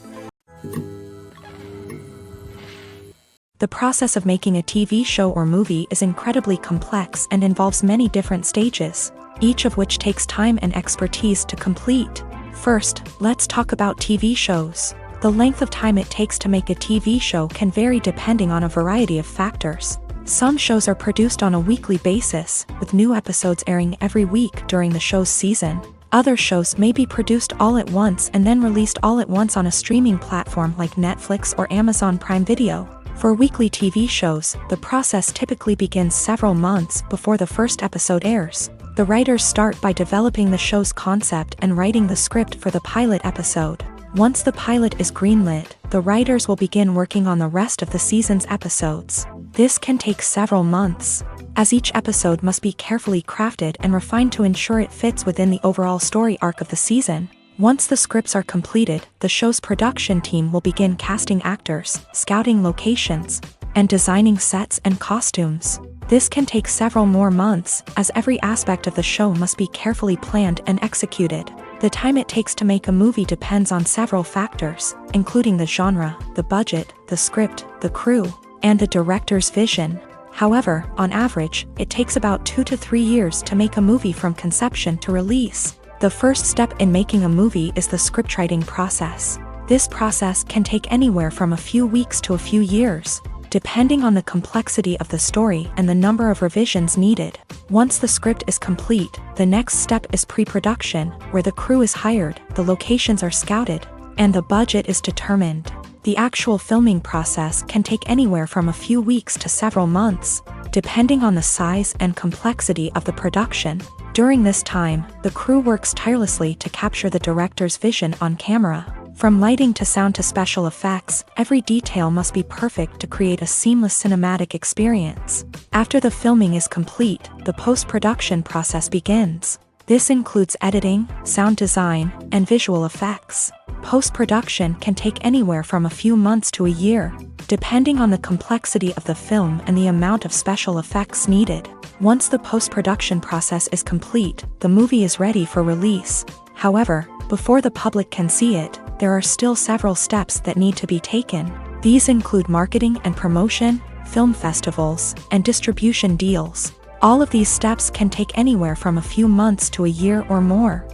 [SPEAKER 1] The process of making a TV show or movie is incredibly complex and involves many different stages, each of which takes time and expertise to complete. First, let's talk about TV shows. The length of time it takes to make a TV show can vary depending on a variety of factors. Some shows are produced on a weekly basis, with new episodes airing every week during the show's season. Other shows may be produced all at once and then released all at once on a streaming platform like Netflix or Amazon Prime Video. For weekly TV shows, the process typically begins several months before the first episode airs. The writers start by developing the show's concept and writing the script for the pilot episode. Once the pilot is greenlit, the writers will begin working on the rest of the season's episodes. This can take several months, as each episode must be carefully crafted and refined to ensure it fits within the overall story arc of the season. Once the scripts are completed, the show's production team will begin casting actors, scouting locations, and designing sets and costumes. This can take several more months, as every aspect of the show must be carefully planned and executed. The time it takes to make a movie depends on several factors, including the genre, the budget, the script, the crew, and the director's vision. However, on average, it takes about 2 to 3 years to make a movie from conception to release. The first step in making a movie is the scriptwriting process. This process can take anywhere from a few weeks to a few years, depending on the complexity of the story and the number of revisions needed. Once the script is complete, the next step is pre-production, where the crew is hired, the locations are scouted, and the budget is determined. The actual filming process can take anywhere from a few weeks to several months, depending on the size and complexity of the production. During this time, the crew works tirelessly to capture the director's vision on camera. From lighting to sound to special effects, every detail must be perfect to create a seamless cinematic experience. After the filming is complete, the post-production process begins. This includes editing, sound design, and visual effects. Post-production can take anywhere from a few months to a year, depending on the complexity of the film and the amount of special effects needed. Once the post-production process is complete, the movie is ready for release. However, before the public can see it, there are still several steps that need to be taken. These include marketing and promotion, film festivals, and distribution deals. All of these steps can take anywhere from a few months to a year or more.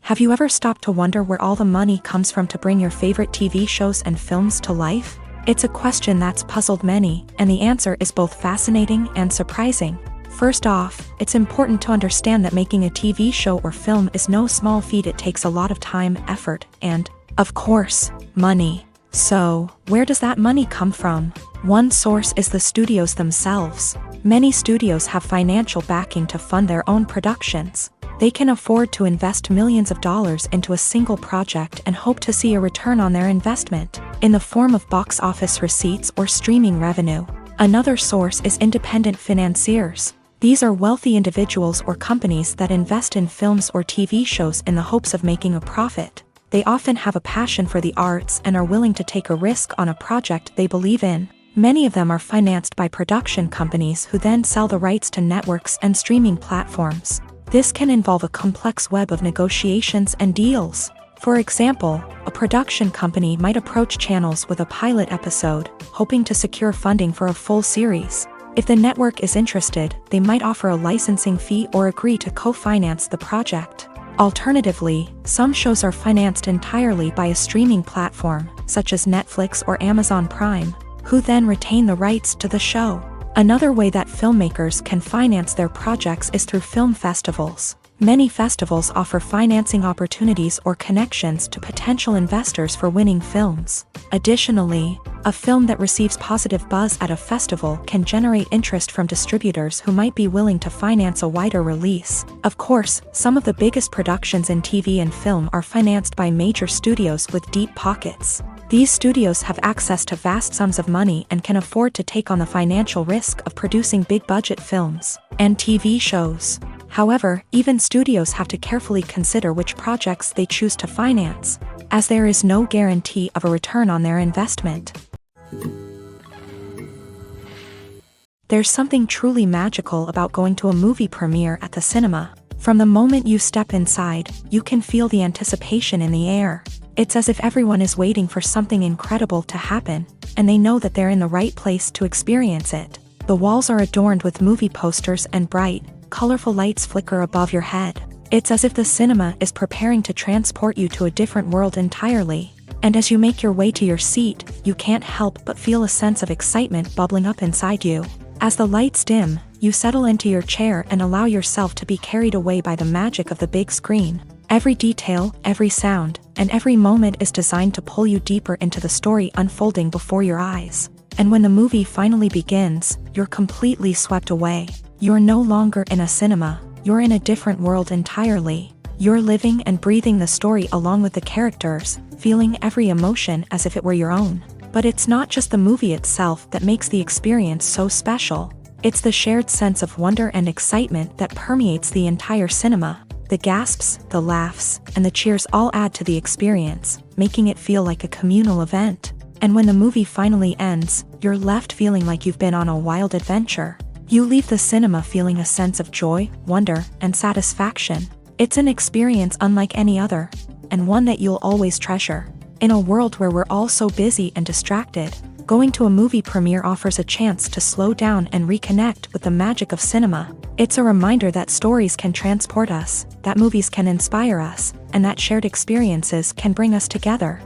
[SPEAKER 1] Have you ever stopped to wonder where all the money comes from to bring your favorite TV shows and films to life? It's a question that's puzzled many, and the answer is both fascinating and surprising. First off, it's important to understand that making a TV show or film is no small feat. It takes a lot of time, effort, and, of course, money. So, where does that money come from? One source is the studios themselves. Many studios have financial backing to fund their own productions. They can afford to invest millions of dollars into a single project and hope to see a return on their investment, in the form of box office receipts or streaming revenue. Another source is independent financiers. These are wealthy individuals or companies that invest in films or TV shows in the hopes of making a profit. They often have a passion for the arts and are willing to take a risk on a project they believe in. Many of them are financed by production companies who then sell the rights to networks and streaming platforms. This can involve a complex web of negotiations and deals. For example, a production company might approach channels with a pilot episode, hoping to secure funding for a full series. If the network is interested, they might offer a licensing fee or agree to co-finance the project. Alternatively, some shows are financed entirely by a streaming platform, such as Netflix or Amazon Prime, who then retain the rights to the show. Another way that filmmakers can finance their projects is through film festivals. Many festivals offer financing opportunities or connections to potential investors for winning films. Additionally, a film that receives positive buzz at a festival can generate interest from distributors who might be willing to finance a wider release. Of course, some of the biggest productions in TV and film are financed by major studios with deep pockets. These studios have access to vast sums of money and can afford to take on the financial risk of producing big-budget films and TV shows. However, even studios have to carefully consider which projects they choose to finance, as there is no guarantee of a return on their investment. There's something truly magical about going to a movie premiere at the cinema. From the moment you step inside, you can feel the anticipation in the air. It's as if everyone is waiting for something incredible to happen, and they know that they're in the right place to experience it. The walls are adorned with movie posters and bright, colorful lights flicker above your head. It's as if the cinema is preparing to transport you to a different world entirely. And as you make your way to your seat, you can't help but feel a sense of excitement bubbling up inside you. As the lights dim, you settle into your chair and allow yourself to be carried away by the magic of the big screen. Every detail, every sound, and every moment is designed to pull you deeper into the story unfolding before your eyes. And when the movie finally begins, you're completely swept away. You're no longer in a cinema, you're in a different world entirely. You're living and breathing the story along with the characters, feeling every emotion as if it were your own. But it's not just the movie itself that makes the experience so special. It's the shared sense of wonder and excitement that permeates the entire cinema. The gasps, the laughs, and the cheers all add to the experience, making it feel like a communal event. And when the movie finally ends, you're left feeling like you've been on a wild adventure. You leave the cinema feeling a sense of joy, wonder, and satisfaction. It's an experience unlike any other, and one that you'll always treasure. In a world where we're all so busy and distracted, going to a movie premiere offers a chance to slow down and reconnect with the magic of cinema. It's a reminder that stories can transport us, that movies can inspire us, and that shared experiences can bring us together.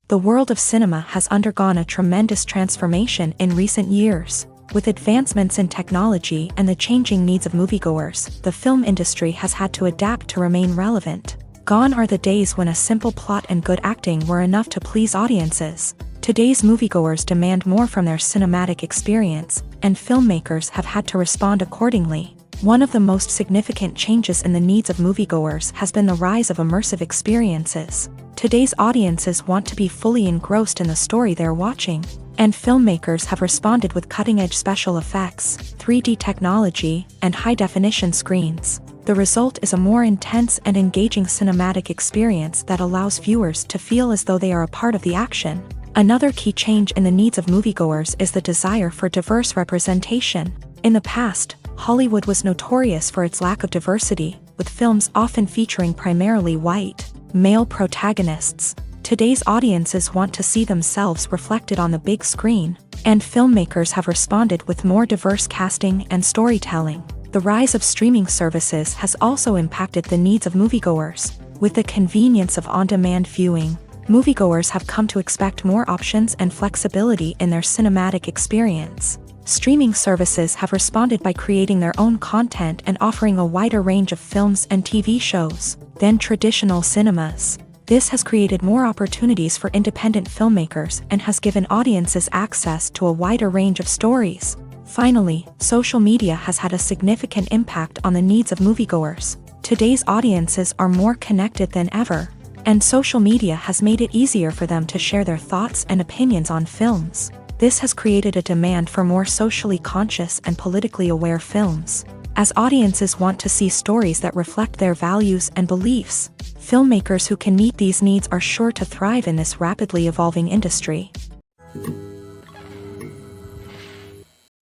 [SPEAKER 1] The world of cinema has undergone a tremendous transformation in recent years. With advancements in technology and the changing needs of moviegoers, the film industry has had to adapt to remain relevant. Gone are the days when a simple plot and good acting were enough to please audiences. Today's moviegoers demand more from their cinematic experience, and filmmakers have had to respond accordingly. One of the most significant changes in the needs of moviegoers has been the rise of immersive experiences. Today's audiences want to be fully engrossed in the story they're watching, and filmmakers have responded with cutting-edge special effects, 3D technology, and high-definition screens. The result is a more intense and engaging cinematic experience that allows viewers to feel as though they are a part of the action. Another key change in the needs of moviegoers is the desire for diverse representation. In the past, Hollywood was notorious for its lack of diversity, with films often featuring primarily white, male protagonists. Today's audiences want to see themselves reflected on the big screen, and filmmakers have responded with more diverse casting and storytelling. The rise of streaming services has also impacted the needs of moviegoers. With the convenience of on-demand viewing, moviegoers have come to expect more options and flexibility in their cinematic experience. Streaming services have responded by creating their own content and offering a wider range of films and TV shows than traditional cinemas. This has created more opportunities for independent filmmakers and has given audiences access to a wider range of stories. Finally, social media has had a significant impact on the needs of moviegoers. Today's audiences are more connected than ever, and social media has made it easier for them to share their thoughts and opinions on films. This has created a demand for more socially conscious and politically aware films. As audiences want to see stories that reflect their values and beliefs, filmmakers who can meet these needs are sure to thrive in this rapidly evolving industry.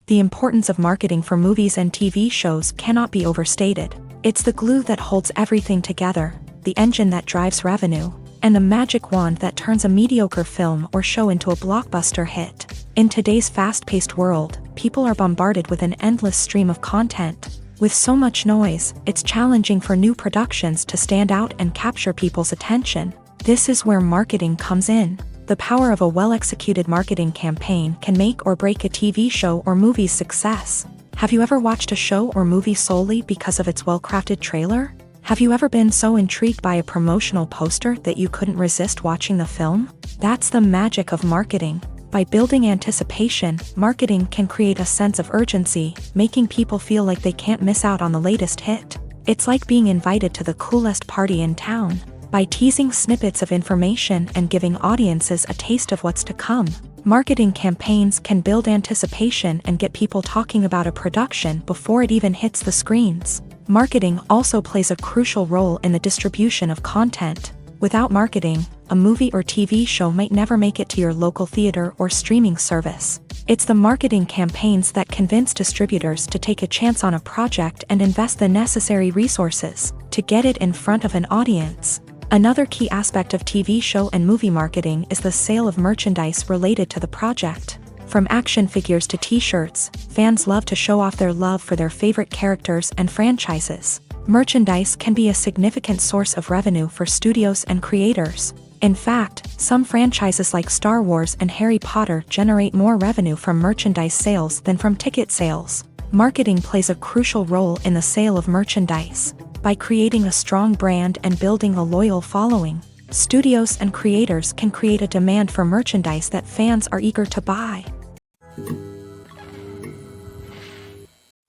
[SPEAKER 1] The importance of marketing for movies and TV shows cannot be overstated. It's the glue that holds everything together, the engine that drives revenue, and the magic wand that turns a mediocre film or show into a blockbuster hit. In today's fast-paced world, people are bombarded with an endless stream of content. With so much noise, it's challenging for new productions to stand out and capture people's attention. This is where marketing comes in. The power of a well-executed marketing campaign can make or break a TV show or movie's success. Have you ever watched a show or movie solely because of its well-crafted trailer? Have you ever been so intrigued by a promotional poster that you couldn't resist watching the film? That's the magic of marketing. By building anticipation, marketing can create a sense of urgency, making people feel like they can't miss out on the latest hit. It's like being invited to the coolest party in town. By teasing snippets of information and giving audiences a taste of what's to come, marketing campaigns can build anticipation and get people talking about a production before it even hits the screens. Marketing also plays a crucial role in the distribution of content. Without marketing, a movie or TV show might never make it to your local theater or streaming service. It's the marketing campaigns that convince distributors to take a chance on a project and invest the necessary resources to get it in front of an audience. Another key aspect of TV show and movie marketing is the sale of merchandise related to the project. From action figures to t-shirts, fans love to show off their love for their favorite characters and franchises. Merchandise can be a significant source of revenue for studios and creators. In fact, some franchises like Star Wars and Harry Potter generate more revenue from merchandise sales than from ticket sales. Marketing plays a crucial role in the sale of merchandise. By creating a strong brand and building a loyal following, studios and creators can create a demand for merchandise that fans are eager to buy.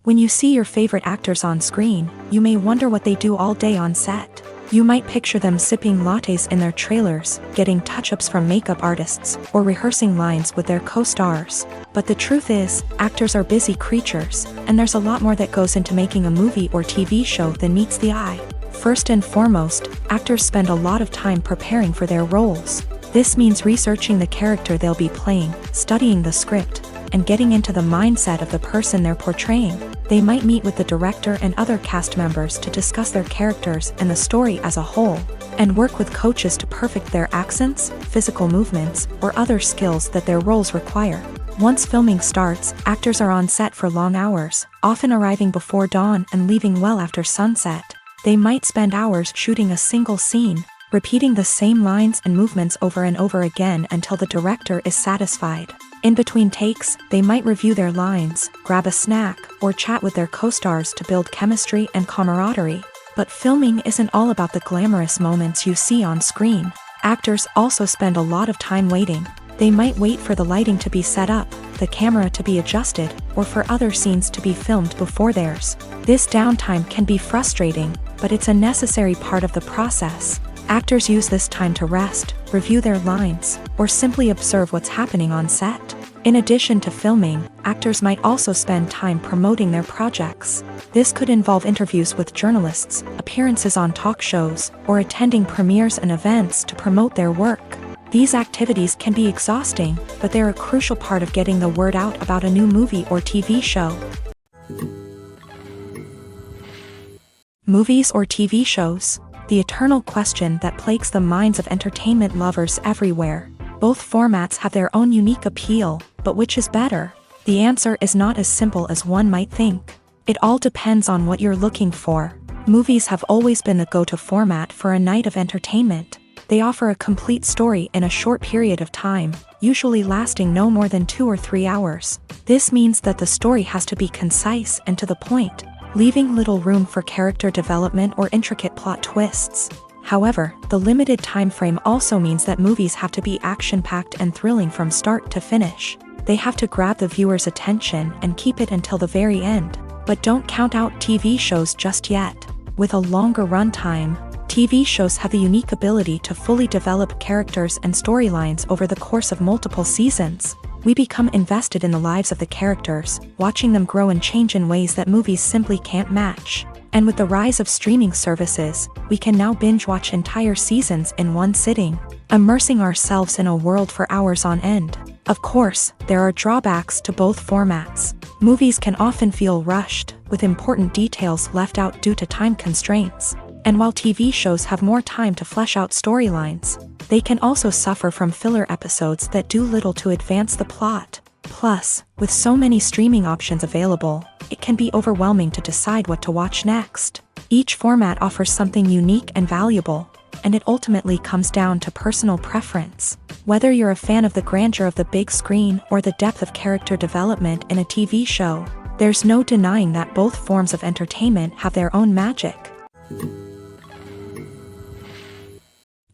[SPEAKER 1] When you see your favorite actors on screen, you may wonder what they do all day on set. You might picture them sipping lattes in their trailers, getting touch-ups from makeup artists, or rehearsing lines with their co-stars. But the truth is, actors are busy creatures, and there's a lot more that goes into making a movie or TV show than meets the eye. First and foremost, actors spend a lot of time preparing for their roles. This means researching the character they'll be playing, studying the script, and getting into the mindset of the person they're portraying. They might meet with the director and other cast members to discuss their characters and the story as a whole, and work with coaches to perfect their accents, physical movements, or other skills that their roles require. Once filming starts, actors are on set for long hours, often arriving before dawn and leaving well after sunset. They might spend hours shooting a single scene, repeating the same lines and movements over and over again until the director is satisfied. In between takes, they might review their lines, grab a snack, or chat with their co-stars to build chemistry and camaraderie. But filming isn't all about the glamorous moments you see on screen. Actors also spend a lot of time waiting. They might wait for the lighting to be set up, the camera to be adjusted, or for other scenes to be filmed before theirs. This downtime can be frustrating, but it's a necessary part of the process. Actors use this time to rest, review their lines, or simply observe what's happening on set. In addition to filming, actors might also spend time promoting their projects. This could involve interviews with journalists, appearances on talk shows, or attending premieres and events to promote their work. These activities can be exhausting, but they're a crucial part of getting the word out about a new movie or TV show. Movies or TV shows? The eternal question that plagues the minds of entertainment lovers everywhere. Both formats have their own unique appeal, but which is better? The answer is not as simple as one might think. It all depends on what you're looking for. Movies have always been the go-to format for a night of entertainment. They offer a complete story in a short period of time, usually lasting no more than 2 or 3 hours. This means that the story has to be concise and to the point, leaving little room for character development or intricate plot twists. However, the limited time frame also means that movies have to be action-packed and thrilling from start to finish. They have to grab the viewer's attention and keep it until the very end. But don't count out TV shows just yet. With a longer runtime, TV shows have the unique ability to fully develop characters and storylines over the course of multiple seasons. We become invested in the lives of the characters, watching them grow and change in ways that movies simply can't match. And with the rise of streaming services, we can now binge-watch entire seasons in one sitting, immersing ourselves in a world for hours on end. Of course, there are drawbacks to both formats. Movies can often feel rushed, with important details left out due to time constraints. And while TV shows have more time to flesh out storylines, they can also suffer from filler episodes that do little to advance the plot. Plus, with so many streaming options available, it can be overwhelming to decide what to watch next. Each format offers something unique and valuable, and it ultimately comes down to personal preference. Whether you're a fan of the grandeur of the big screen or the depth of character development in a TV show, there's no denying that both forms of entertainment have their own magic.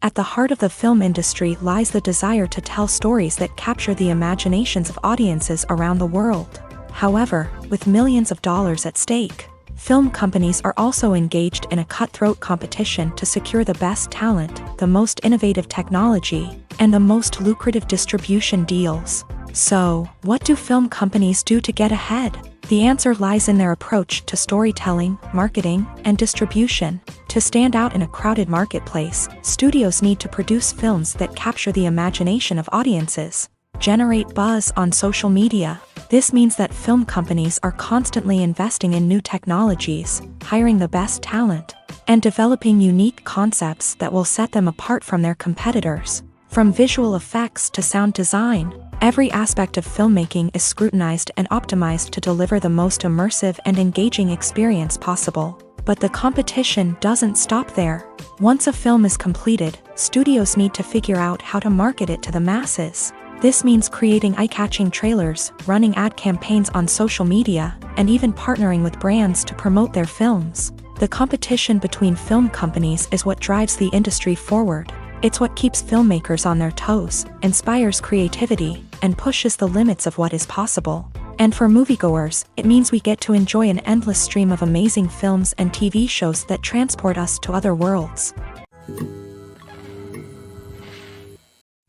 [SPEAKER 1] At the heart of the film industry lies the desire to tell stories that capture the imaginations of audiences around the world. However, with millions of dollars at stake, film companies are also engaged in a cutthroat competition to secure the best talent, the most innovative technology, and the most lucrative distribution deals. So, what do film companies do to get ahead? The answer lies in their approach to storytelling, marketing, and distribution. To stand out in a crowded marketplace, studios need to produce films that capture the imagination of audiences. Generate buzz on social media. This means that film companies are constantly investing in new technologies, hiring the best talent, and developing unique concepts that will set them apart from their competitors. From visual effects to sound design, every aspect of filmmaking is scrutinized and optimized to deliver the most immersive and engaging experience possible. But the competition doesn't stop there. Once a film is completed, studios need to figure out how to market it to the masses. This means creating eye-catching trailers, running ad campaigns on social media, and even partnering with brands to promote their films. The competition between film companies is what drives the industry forward. It's what keeps filmmakers on their toes, inspires creativity, and pushes the limits of what is possible. And for moviegoers, it means we get to enjoy an endless stream of amazing films and TV shows that transport us to other worlds.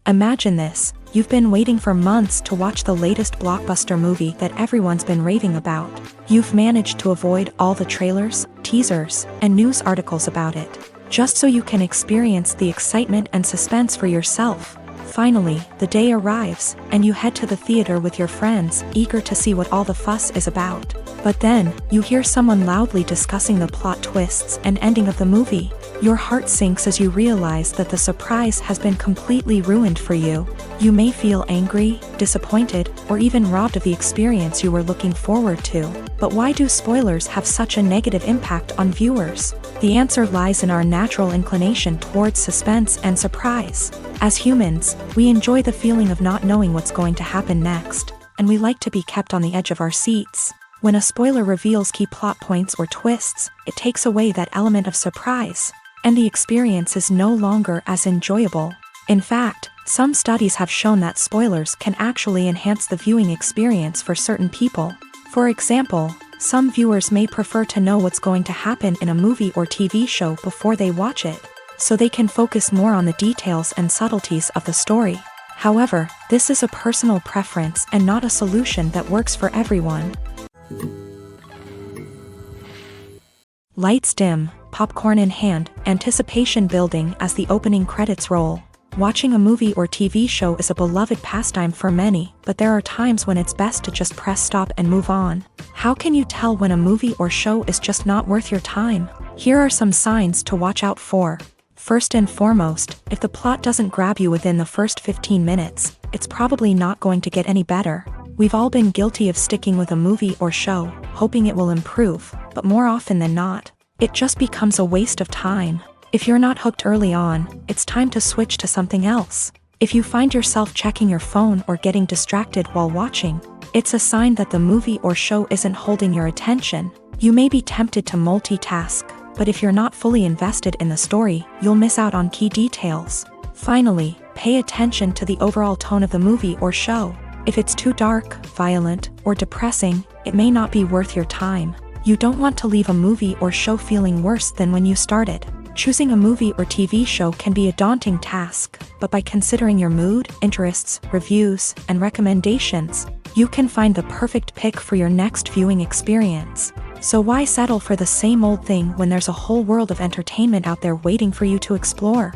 [SPEAKER 1] Imagine this. You've been waiting for months to watch the latest blockbuster movie that everyone's been raving about. You've managed to avoid all the trailers, teasers, and news articles about it, just so you can experience the excitement and suspense for yourself. Finally, the day arrives, and you head to the theater with your friends, eager to see what all the fuss is about. But then, you hear someone loudly discussing the plot twists and ending of the movie. Your heart sinks as you realize that the surprise has been completely ruined for you. You may feel angry, disappointed, or even robbed of the experience you were looking forward to. But why do spoilers have such a negative impact on viewers? The answer lies in our natural inclination towards suspense and surprise. As humans, we enjoy the feeling of not knowing what's going to happen next, and we like to be kept on the edge of our seats. When a spoiler reveals key plot points or twists, it takes away that element of surprise, and the experience is no longer as enjoyable. In fact, some studies have shown that spoilers can actually enhance the viewing experience for certain people. For example, some viewers may prefer to know what's going to happen in a movie or TV show before they watch it, so they can focus more on the details and subtleties of the story. However, this is a personal preference and not a solution that works for everyone. Lights dim, popcorn in hand, anticipation building as the opening credits roll. Watching a movie or TV show is a beloved pastime for many, but there are times when it's best to just press stop and move on. How can you tell when a movie or show is just not worth your time? Here are some signs to watch out for. First and foremost, if the plot doesn't grab you within the first 15 minutes, it's probably not going to get any better. We've all been guilty of sticking with a movie or show, hoping it will improve, but more often than not, it just becomes a waste of time. If you're not hooked early on, it's time to switch to something else. If you find yourself checking your phone or getting distracted while watching, it's a sign that the movie or show isn't holding your attention. You may be tempted to multitask, but if you're not fully invested in the story, you'll miss out on key details. Finally, pay attention to the overall tone of the movie or show. If it's too dark, violent, or depressing, it may not be worth your time. You don't want to leave a movie or show feeling worse than when you started. Choosing a movie or TV show can be a daunting task, but by considering your mood, interests, reviews, and recommendations, you can find the perfect pick for your next viewing experience. So why settle for the same old thing when there's a whole world of entertainment out there waiting for you to explore?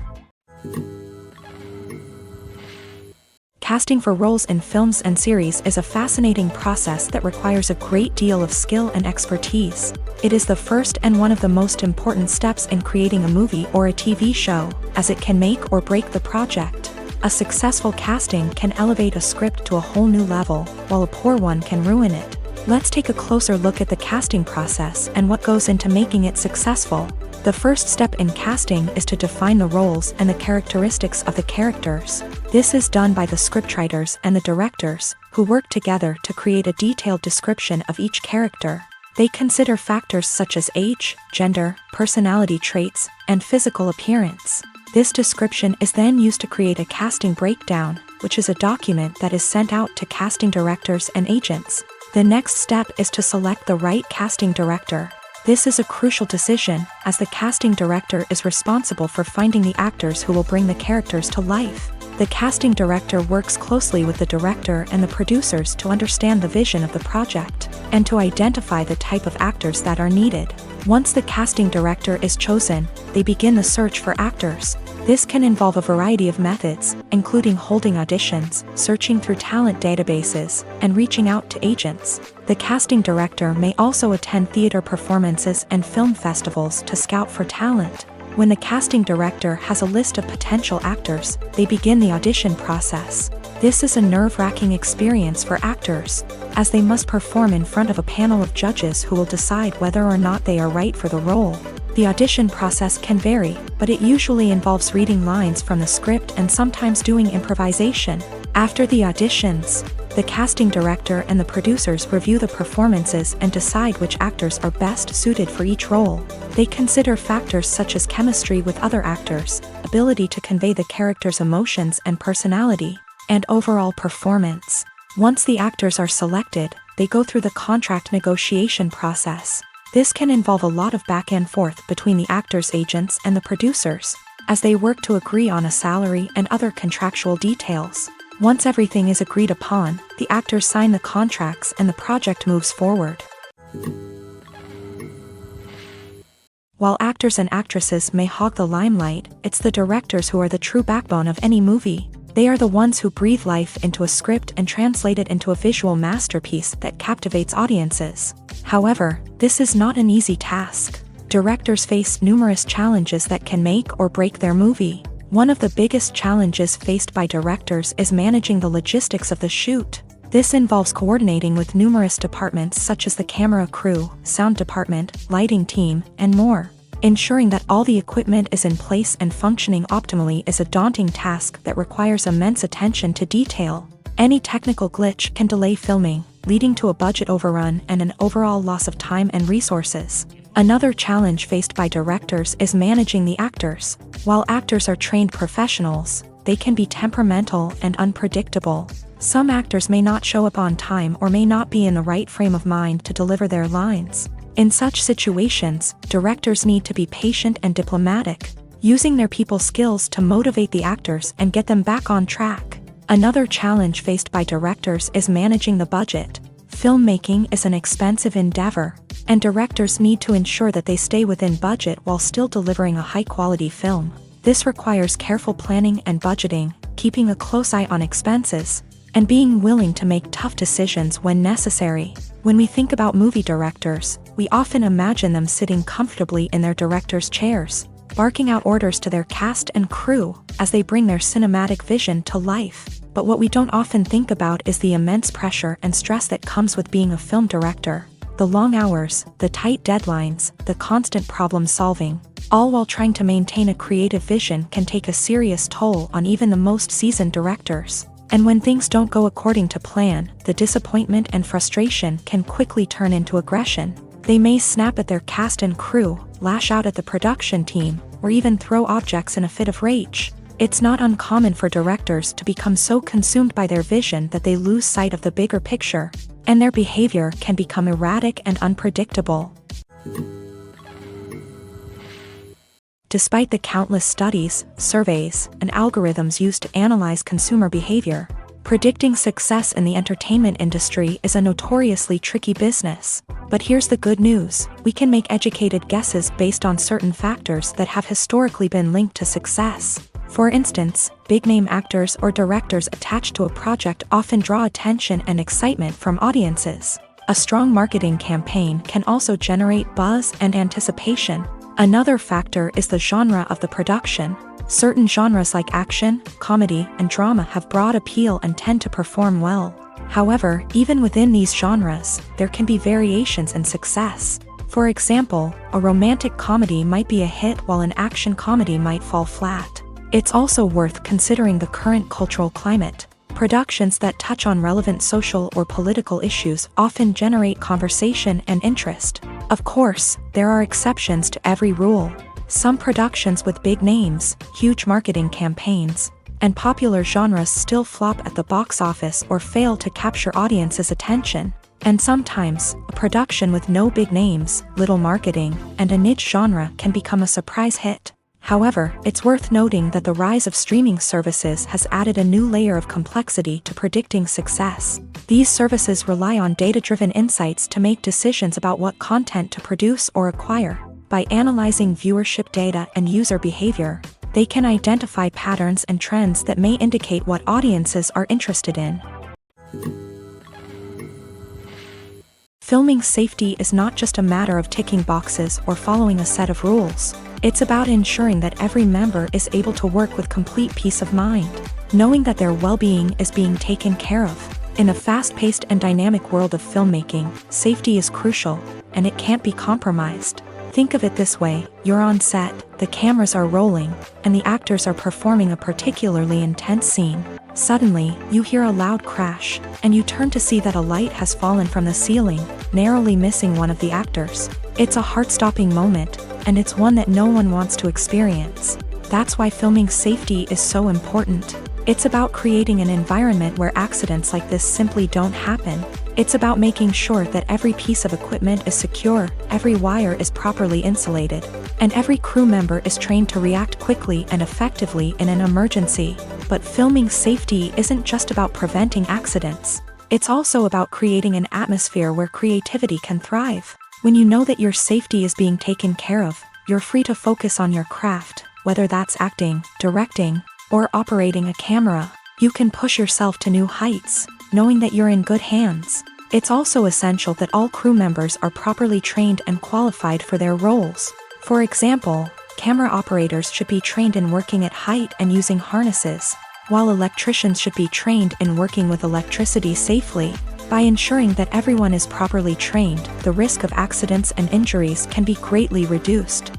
[SPEAKER 1] Casting for roles in films and series is a fascinating process that requires a great deal of skill and expertise. It is the first and one of the most important steps in creating a movie or a TV show, as it can make or break the project. A successful casting can elevate a script to a whole new level, while a poor one can ruin it. Let's take a closer look at the casting process and what goes into making it successful. The first step in casting is to define the roles and the characteristics of the characters. This is done by the scriptwriters and the directors, who work together to create a detailed description of each character. They consider factors such as age, gender, personality traits, and physical appearance. This description is then used to create a casting breakdown, which is a document that is sent out to casting directors and agents. The next step is to select the right casting director. This is a crucial decision, as the casting director is responsible for finding the actors who will bring the characters to life. The casting director works closely with the director and the producers to understand the vision of the project, and to identify the type of actors that are needed. Once the casting director is chosen, they begin the search for actors. This can involve a variety of methods, including holding auditions, searching through talent databases, and reaching out to agents. The casting director may also attend theater performances and film festivals to scout for talent. When the casting director has a list of potential actors, they begin the audition process. This is a nerve-wracking experience for actors, as they must perform in front of a panel of judges who will decide whether or not they are right for the role. The audition process can vary, but it usually involves reading lines from the script and sometimes doing improvisation. After the auditions, the casting director and the producers review the performances and decide which actors are best suited for each role. They consider factors such as chemistry with other actors, ability to convey the character's emotions and personality, and overall performance. Once the actors are selected, they go through the contract negotiation process. This can involve a lot of back and forth between the actors' agents and the producers, as they work to agree on a salary and other contractual details. Once everything is agreed upon, the actors sign the contracts and the project moves forward. While actors and actresses may hog the limelight, it's the directors who are the true backbone of any movie. They are the ones who breathe life into a script and translate it into a visual masterpiece that captivates audiences. However, this is not an easy task. Directors face numerous challenges that can make or break their movie. One of the biggest challenges faced by directors is managing the logistics of the shoot. This involves coordinating with numerous departments such as the camera crew, sound department, lighting team, and more. Ensuring that all the equipment is in place and functioning optimally is a daunting task that requires immense attention to detail. Any technical glitch can delay filming, leading to a budget overrun and an overall loss of time and resources. Another challenge faced by directors is managing the actors. While actors are trained professionals, they can be temperamental and unpredictable. Some actors may not show up on time or may not be in the right frame of mind to deliver their lines. In such situations, directors need to be patient and diplomatic, using their people skills to motivate the actors and get them back on track. Another challenge faced by directors is managing the budget. Filmmaking is an expensive endeavor, and directors need to ensure that they stay within budget while still delivering a high-quality film. This requires careful planning and budgeting, keeping a close eye on expenses, and being willing to make tough decisions when necessary. When we think about movie directors, we often imagine them sitting comfortably in their director's chairs, barking out orders to their cast and crew as they bring their cinematic vision to life. But what we don't often think about is the immense pressure and stress that comes with being a film director. The long hours, the tight deadlines, the constant problem solving, all while trying to maintain a creative vision can take a serious toll on even the most seasoned directors. And when things don't go according to plan, the disappointment and frustration can quickly turn into aggression. They may snap at their cast and crew, lash out at the production team, or even throw objects in a fit of rage. It's not uncommon for directors to become so consumed by their vision that they lose sight of the bigger picture, and their behavior can become erratic and unpredictable. Despite the countless studies, surveys, and algorithms used to analyze consumer behavior, predicting success in the entertainment industry is a notoriously tricky business. But here's the good news: we can make educated guesses based on certain factors that have historically been linked to success. For instance, big-name actors or directors attached to a project often draw attention and excitement from audiences. A strong marketing campaign can also generate buzz and anticipation. Another factor is the genre of the production. Certain genres like action, comedy, and drama have broad appeal and tend to perform well. However, even within these genres, there can be variations in success. For example, a romantic comedy might be a hit while an action comedy might fall flat. It's also worth considering the current cultural climate. Productions that touch on relevant social or political issues often generate conversation and interest. Of course, there are exceptions to every rule. Some productions with big names, huge marketing campaigns, and popular genres still flop at the box office or fail to capture audiences' attention. And sometimes, a production with no big names, little marketing, and a niche genre can become a surprise hit. However, it's worth noting that the rise of streaming services has added a new layer of complexity to predicting success. These services rely on data-driven insights to make decisions about what content to produce or acquire. By analyzing viewership data and user behavior, They can identify patterns and trends that may indicate what audiences are interested in. Filming safety is not just a matter of ticking boxes or following a set of rules. It's about ensuring that every member is able to work with complete peace of mind, knowing that their well-being is being taken care of. In a fast-paced and dynamic world of filmmaking, safety is crucial, and it can't be compromised. Think of it this way: you're on set, the cameras are rolling, and the actors are performing a particularly intense scene. Suddenly, you hear a loud crash, and you turn to see that a light has fallen from the ceiling, narrowly missing one of the actors. It's a heart-stopping moment, and it's one that no one wants to experience. That's why filming safety is so important. It's about creating an environment where accidents like this simply don't happen. It's about making sure that every piece of equipment is secure, every wire is properly insulated, and every crew member is trained to react quickly and effectively in an emergency. But filming safety isn't just about preventing accidents. It's also about creating an atmosphere where creativity can thrive. When you know that your safety is being taken care of, you're free to focus on your craft, whether that's acting, directing, or operating a camera. You can push yourself to new heights, knowing that you're in good hands. It's also essential that all crew members are properly trained and qualified for their roles. For example, camera operators should be trained in working at height and using harnesses, while electricians should be trained in working with electricity safely. By ensuring that everyone is properly trained, the risk of accidents and injuries can be greatly reduced.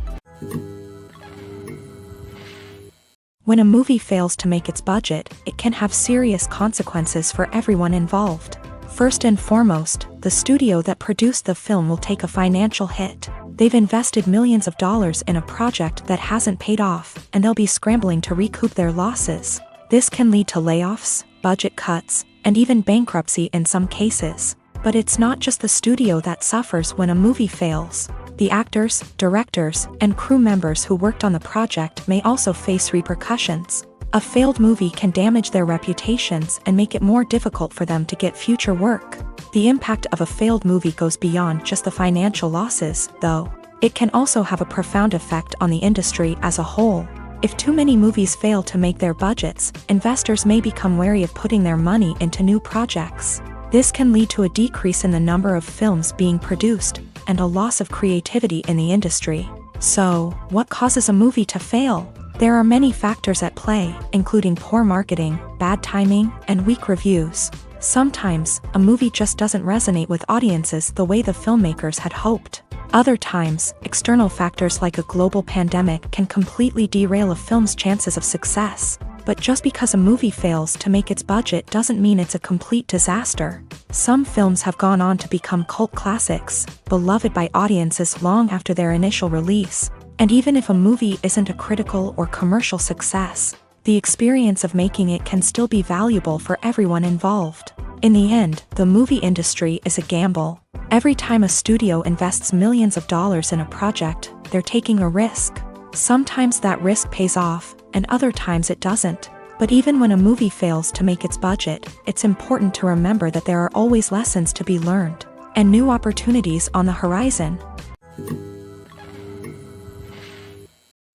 [SPEAKER 1] When a movie fails to make its budget, it can have serious consequences for everyone involved. First and foremost, the studio that produced the film will take a financial hit. They've invested millions of dollars in a project that hasn't paid off, and they'll be scrambling to recoup their losses. This can lead to layoffs, budget cuts, and even bankruptcy in some cases. But it's not just the studio that suffers when a movie fails. The actors, directors, and crew members who worked on the project may also face repercussions. A failed movie can damage their reputations and make it more difficult for them to get future work. The impact of a failed movie goes beyond just the financial losses, though. It can also have a profound effect on the industry as a whole. If too many movies fail to make their budgets, investors may become wary of putting their money into new projects. This can lead to a decrease in the number of films being produced, and a loss of creativity in the industry. So, what causes a movie to fail? There are many factors at play, including poor marketing, bad timing, and weak reviews. Sometimes, a movie just doesn't resonate with audiences the way the filmmakers had hoped. Other times, external factors like a global pandemic can completely derail a film's chances of success. But just because a movie fails to make its budget doesn't mean it's a complete disaster. Some films have gone on to become cult classics, beloved by audiences long after their initial release. And even if a movie isn't a critical or commercial success, the experience of making it can still be valuable for everyone involved. In the end, the movie industry is a gamble. Every time a studio invests millions of dollars in a project, they're taking a risk. Sometimes that risk pays off, and other times it doesn't. But even when a movie fails to make its budget, it's important to remember that there are always lessons to be learned, and new opportunities on the horizon.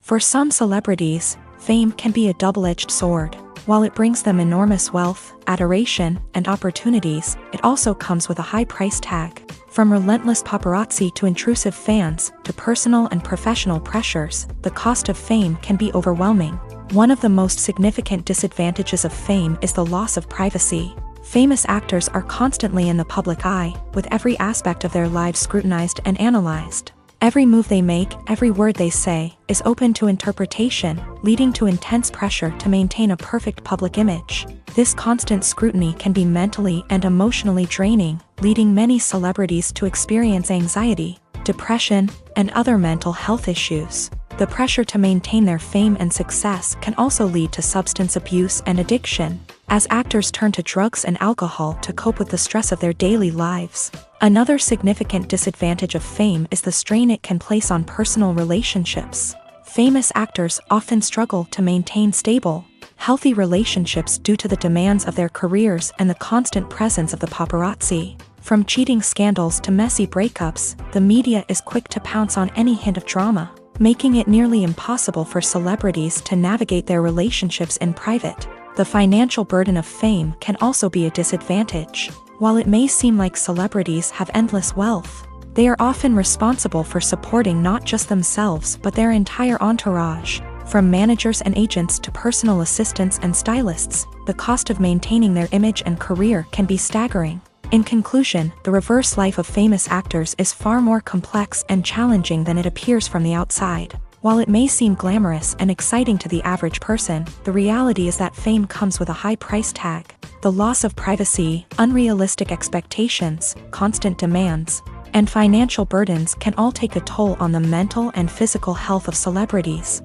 [SPEAKER 1] For some celebrities, fame can be a double-edged sword. While it brings them enormous wealth, adoration, and opportunities, it also comes with a high price tag. From relentless paparazzi to intrusive fans, to personal and professional pressures, the cost of fame can be overwhelming. One of the most significant disadvantages of fame is the loss of privacy. Famous actors are constantly in the public eye, with every aspect of their lives scrutinized and analyzed. Every move they make, every word they say, is open to interpretation, leading to intense pressure to maintain a perfect public image. This constant scrutiny can be mentally and emotionally draining, leading many celebrities to experience anxiety, depression, and other mental health issues. The pressure to maintain their fame and success can also lead to substance abuse and addiction, as actors turn to drugs and alcohol to cope with the stress of their daily lives. Another significant disadvantage of fame is the strain it can place on personal relationships. Famous actors often struggle to maintain stable, healthy relationships due to the demands of their careers and the constant presence of the paparazzi. From cheating scandals to messy breakups, the media is quick to pounce on any hint of drama. making it nearly impossible for celebrities to navigate their relationships in private. The financial burden of fame can also be a disadvantage. While it may seem like celebrities have endless wealth, they are often responsible for supporting not just themselves but their entire entourage. From managers and agents to personal assistants and stylists, the cost of maintaining their image and career can be staggering. In conclusion, the reverse life of famous actors is far more complex and challenging than it appears from the outside. While it may seem glamorous and exciting to the average person, the reality is that fame comes with a high price tag. The loss of privacy, unrealistic expectations, constant demands, and financial burdens can all take a toll on the mental and physical health of celebrities.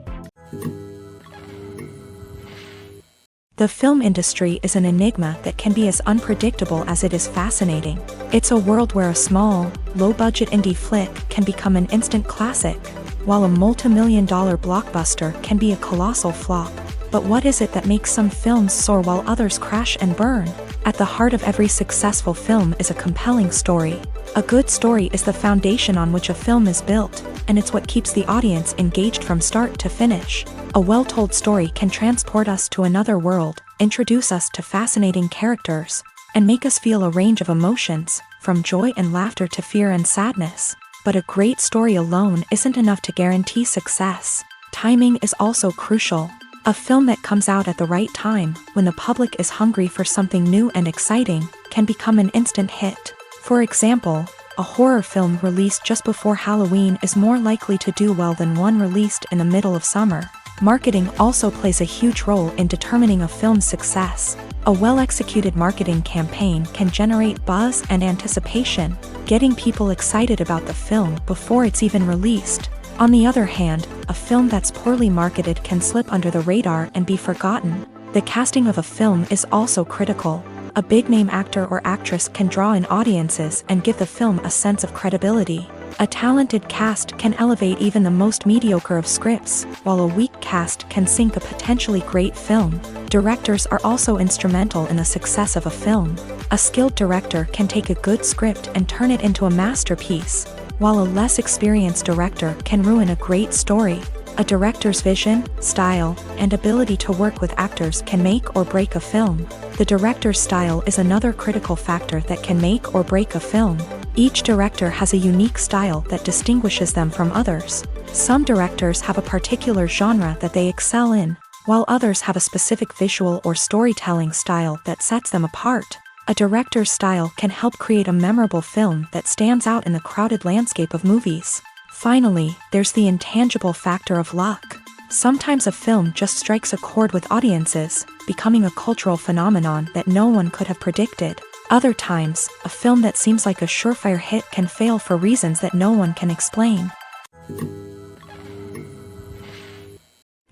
[SPEAKER 1] The film industry is an enigma that can be as unpredictable as it is fascinating. It's a world where a small, low-budget indie flick can become an instant classic, while a multi-million-dollar blockbuster can be a colossal flop. But what is it that makes some films soar while others crash and burn? At the heart of every successful film is a compelling story. A good story is the foundation on which a film is built, and it's what keeps the audience engaged from start to finish. A well-told story can transport us to another world, introduce us to fascinating characters, and make us feel a range of emotions, from joy and laughter to fear and sadness. But a great story alone isn't enough to guarantee success. Timing is also crucial. A film that comes out at the right time, when the public is hungry for something new and exciting, can become an instant hit. For example, a horror film released just before Halloween is more likely to do well than one released in the middle of summer. Marketing also plays a huge role in determining a film's success. A well-executed marketing campaign can generate buzz and anticipation, getting people excited about the film before it's even released. On the other hand, a film that's poorly marketed can slip under the radar and be forgotten. The casting of a film is also critical. A big-name actor or actress can draw in audiences and give the film a sense of credibility. A talented cast can elevate even the most mediocre of scripts, while a weak cast can sink a potentially great film. Directors are also instrumental in the success of a film. A skilled director can take a good script and turn it into a masterpiece, while a less experienced director can ruin a great story. A director's vision, style, and ability to work with actors can make or break a film. The director's style is another critical factor that can make or break a film. Each director has a unique style that distinguishes them from others. Some directors have a particular genre that they excel in, while others have a specific visual or storytelling style that sets them apart. A director's style can help create a memorable film that stands out in the crowded landscape of movies. Finally, there's the intangible factor of luck. Sometimes a film just strikes a chord with audiences, becoming a cultural phenomenon that no one could have predicted. Other times, a film that seems like a surefire hit can fail for reasons that no one can explain.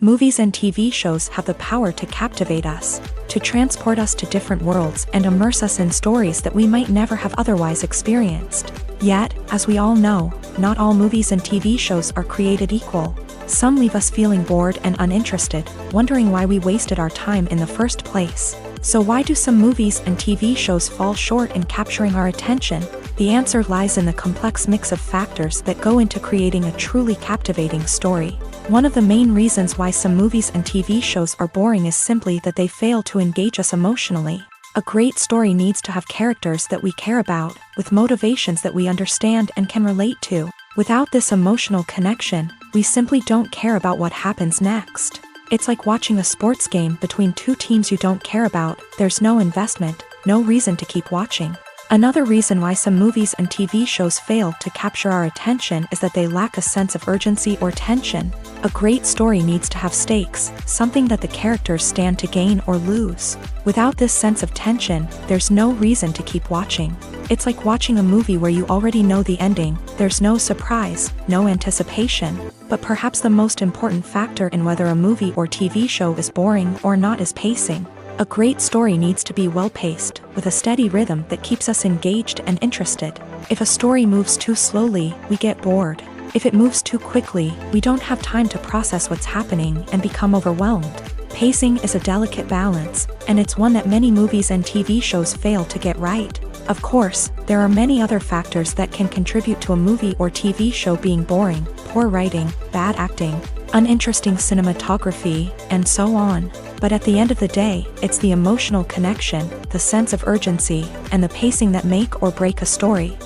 [SPEAKER 1] Movies and TV shows have the power to captivate us, to transport us to different worlds and immerse us in stories that we might never have otherwise experienced. Yet, as we all know, not all movies and TV shows are created equal. Some leave us feeling bored and uninterested, wondering why we wasted our time in the first place. So why do some movies and TV shows fall short in capturing our attention? The answer lies in the complex mix of factors that go into creating a truly captivating story. One of the main reasons why some movies and TV shows are boring is simply that they fail to engage us emotionally. A great story needs to have characters that we care about, with motivations that we understand and can relate to. Without this emotional connection, we simply don't care about what happens next. It's like watching a sports game between two teams you don't care about. There's no investment, no reason to keep watching. Another reason why some movies and TV shows fail to capture our attention is that they lack a sense of urgency or tension. A great story needs to have stakes, something that the characters stand to gain or lose. Without this sense of tension, there's no reason to keep watching. It's like watching a movie where you already know the ending. There's no surprise, no anticipation. But perhaps the most important factor in whether a movie or TV show is boring or not is pacing. A great story needs to be well-paced, with a steady rhythm that keeps us engaged and interested. If a story moves too slowly, we get bored. If it moves too quickly, we don't have time to process what's happening and become overwhelmed. Pacing is a delicate balance, and it's one that many movies and TV shows fail to get right. Of course, there are many other factors that can contribute to a movie or TV show being boring: poor writing, bad acting, uninteresting cinematography, and so on. But at the end of the day, it's the emotional connection, the sense of urgency, and the pacing that make or break a story.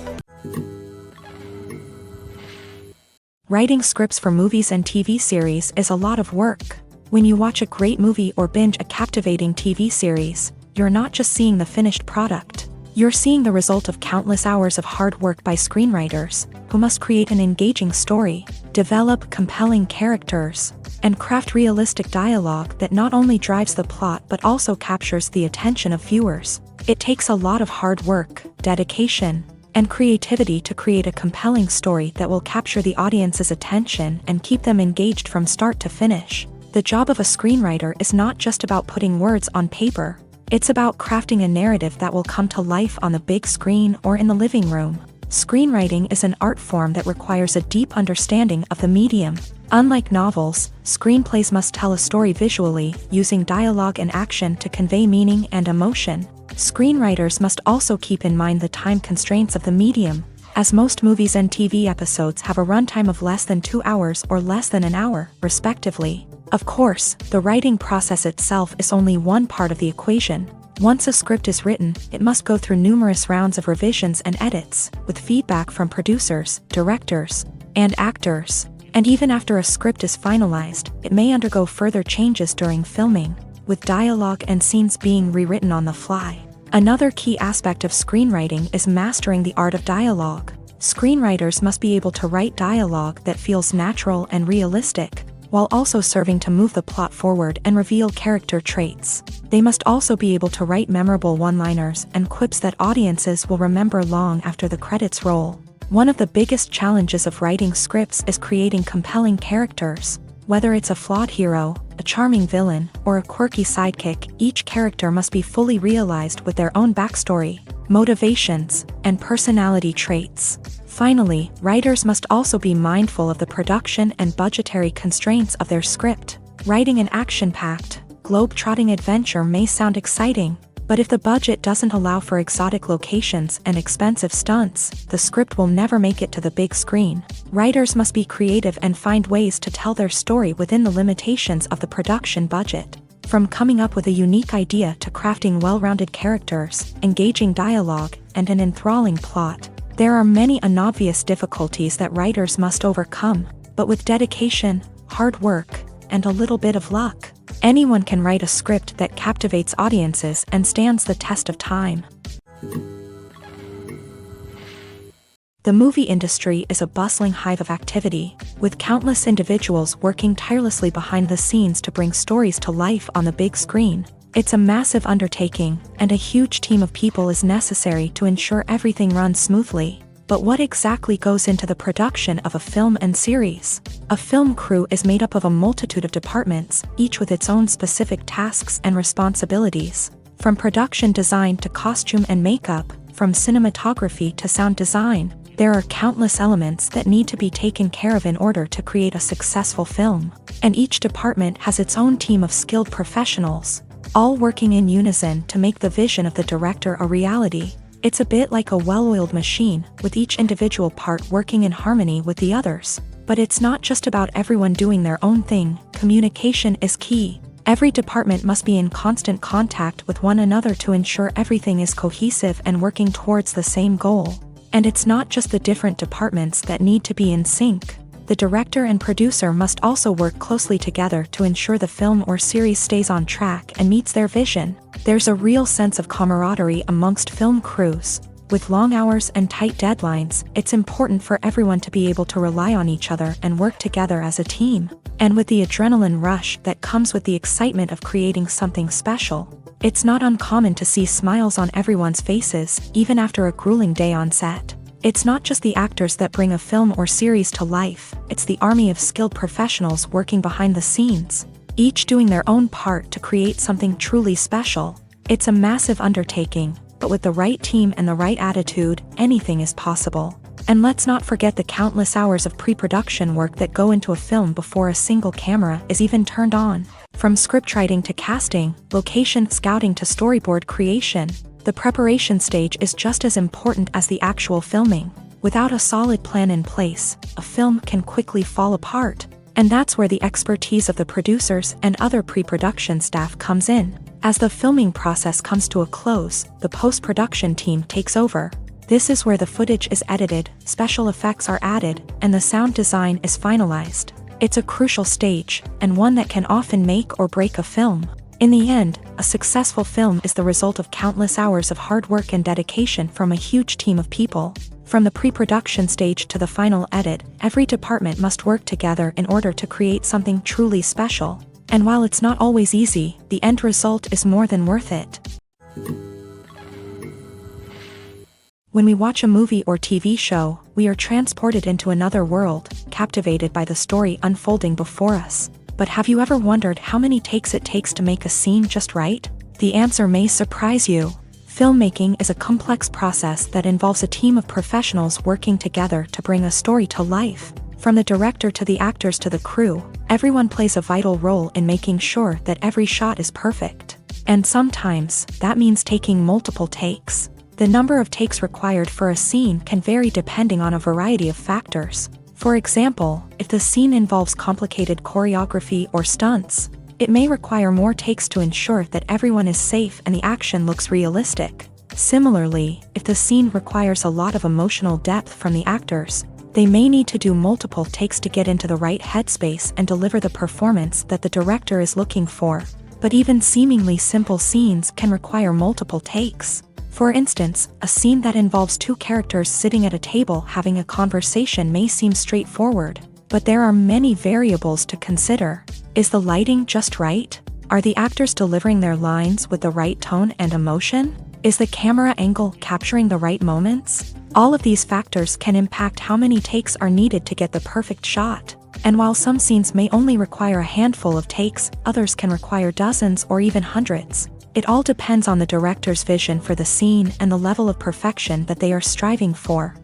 [SPEAKER 1] Writing scripts for movies and TV series is a lot of work. When you watch a great movie or binge a captivating TV series, you're not just seeing the finished product. You're seeing the result of countless hours of hard work by screenwriters, who must create an engaging story, develop compelling characters, and craft realistic dialogue that not only drives the plot but also captures the attention of viewers. It takes a lot of hard work, dedication, and creativity to create a compelling story that will capture the audience's attention and keep them engaged from start to finish. The job of a screenwriter is not just about putting words on paper. It's about crafting a narrative that will come to life on the big screen or in the living room. Screenwriting is an art form that requires a deep understanding of the medium. Unlike novels, screenplays must tell a story visually, using dialogue and action to convey meaning and emotion. Screenwriters must also keep in mind the time constraints of the medium, as most movies and TV episodes have a runtime of less than 2 hours or less than an hour, respectively. Of course, the writing process itself is only one part of the equation. Once a script is written, it must go through numerous rounds of revisions and edits, with feedback from producers, directors, and actors. And even after a script is finalized, it may undergo further changes during filming, with dialogue and scenes being rewritten on the fly. Another key aspect of screenwriting is mastering the art of dialogue. Screenwriters must be able to write dialogue that feels natural and realistic, while also serving to move the plot forward and reveal character traits. They must also be able to write memorable one-liners and quips that audiences will remember long after the credits roll. One of the biggest challenges of writing scripts is creating compelling characters. Whether it's a flawed hero, a charming villain, or a quirky sidekick, each character must be fully realized with their own backstory, motivations, and personality traits. Finally, writers must also be mindful of the production and budgetary constraints of their script. Writing an action-packed, globe-trotting adventure may sound exciting, but if the budget doesn't allow for exotic locations and expensive stunts, the script will never make it to the big screen. Writers must be creative and find ways to tell their story within the limitations of the production budget. From coming up with a unique idea to crafting well-rounded characters, engaging dialogue, and an enthralling plot, there are many unobvious difficulties that writers must overcome, but with dedication, hard work, and a little bit of luck, anyone can write a script that captivates audiences and stands the test of time. The movie industry is a bustling hive of activity, with countless individuals working tirelessly behind the scenes to bring stories to life on the big screen. It's a massive undertaking, and a huge team of people is necessary to ensure everything runs smoothly. But what exactly goes into the production of a film and series? A film crew is made up of a multitude of departments, each with its own specific tasks and responsibilities. From production design to costume and makeup, from cinematography to sound design, there are countless elements that need to be taken care of in order to create a successful film. And each department has its own team of skilled professionals, all working in unison to make the vision of the director a reality. It's a bit like a well-oiled machine, with each individual part working in harmony with the others. But it's not just about everyone doing their own thing. Communication is key. Every department must be in constant contact with one another to ensure everything is cohesive and working towards the same goal. And it's not just the different departments that need to be in sync. The director and producer must also work closely together to ensure the film or series stays on track and meets their vision. There's a real sense of camaraderie amongst film crews. With long hours and tight deadlines, it's important for everyone to be able to rely on each other and work together as a team. And with the adrenaline rush that comes with the excitement of creating something special, it's not uncommon to see smiles on everyone's faces, even after a grueling day on set. It's not just the actors that bring a film or series to life, it's the army of skilled professionals working behind the scenes, each doing their own part to create something truly special. It's a massive undertaking, but with the right team and the right attitude, anything is possible. And let's not forget the countless hours of pre-production work that go into a film before a single camera is even turned on. From scriptwriting to casting, location scouting to storyboard creation, The preparation stage is just as important as the actual filming. Without a solid plan in place, a film can quickly fall apart. And that's where the expertise of the producers and other pre-production staff comes in. As the filming process comes to a close, the post-production team takes over. This is where the footage is edited, special effects are added, and the sound design is finalized. It's a crucial stage, and one that can often make or break a film. In the end, a successful film is the result of countless hours of hard work and dedication from a huge team of people. From the pre-production stage to the final edit, every department must work together in order to create something truly special. And while it's not always easy, the end result is more than worth it. When we watch a movie or TV show, we are transported into another world, captivated by the story unfolding before us. But have you ever wondered how many takes it takes to make a scene just right? The answer may surprise you. Filmmaking is a complex process that involves a team of professionals working together to bring a story to life. From the director to the actors to the crew, everyone plays a vital role in making sure that every shot is perfect. And sometimes, that means taking multiple takes. The number of takes required for a scene can vary depending on a variety of factors. For example, if the scene involves complicated choreography or stunts, it may require more takes to ensure that everyone is safe and the action looks realistic. Similarly, if the scene requires a lot of emotional depth from the actors, they may need to do multiple takes to get into the right headspace and deliver the performance that the director is looking for. But even seemingly simple scenes can require multiple takes. For instance, a scene that involves two characters sitting at a table having a conversation may seem straightforward, but there are many variables to consider. Is the lighting just right? Are the actors delivering their lines with the right tone and emotion? Is the camera angle capturing the right moments? All of these factors can impact how many takes are needed to get the perfect shot. And while some scenes may only require a handful of takes, others can require dozens or even hundreds. It all depends on the director's vision for the scene and the level of perfection that they are striving for.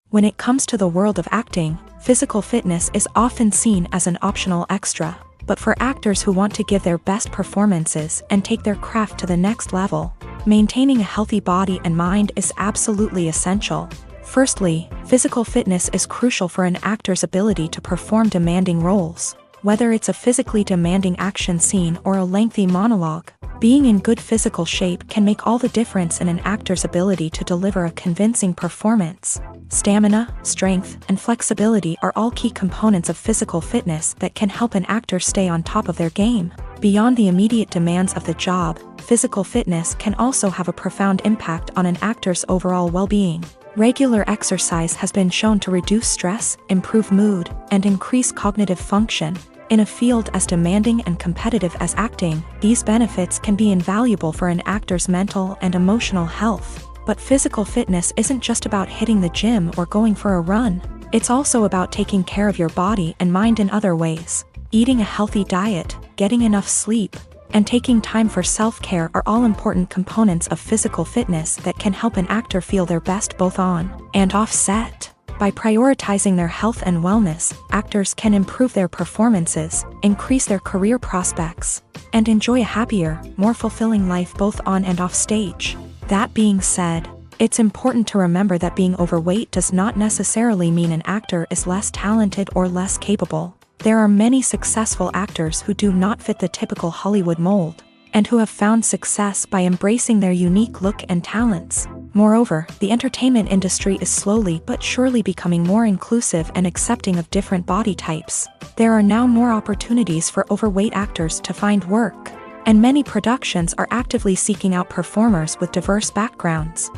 [SPEAKER 1] When it comes to the world of acting, physical fitness is often seen as an optional extra. But for actors who want to give their best performances and take their craft to the next level, maintaining a healthy body and mind is absolutely essential. Firstly, physical fitness is crucial for an actor's ability to perform demanding roles. Whether it's a physically demanding action scene or a lengthy monologue, being in good physical shape can make all the difference in an actor's ability to deliver a convincing performance. Stamina, strength, and flexibility are all key components of physical fitness that can help an actor stay on top of their game. Beyond the immediate demands of the job, physical fitness can also have a profound impact on an actor's overall well-being. Regular exercise has been shown to reduce stress, improve mood, and increase cognitive function. In a field as demanding and competitive as acting, these benefits can be invaluable for an actor's mental and emotional health. But physical fitness isn't just about hitting the gym or going for a run. It's also about taking care of your body and mind in other ways. Eating a healthy diet, getting enough sleep, and taking time for self-care are all important components of physical fitness that can help an actor feel their best both on and off set. By prioritizing their health and wellness, actors can improve their performances, increase their career prospects, and enjoy a happier, more fulfilling life both on and off stage. That being said, it's important to remember that being overweight does not necessarily mean an actor is less talented or less capable. There are many successful actors who do not fit the typical Hollywood mold, and who have found success by embracing their unique look and talents. Moreover, the entertainment industry is slowly but surely becoming more inclusive and accepting of different body types. There are now more opportunities for overweight actors to find work, and many productions are actively seeking out performers with diverse backgrounds.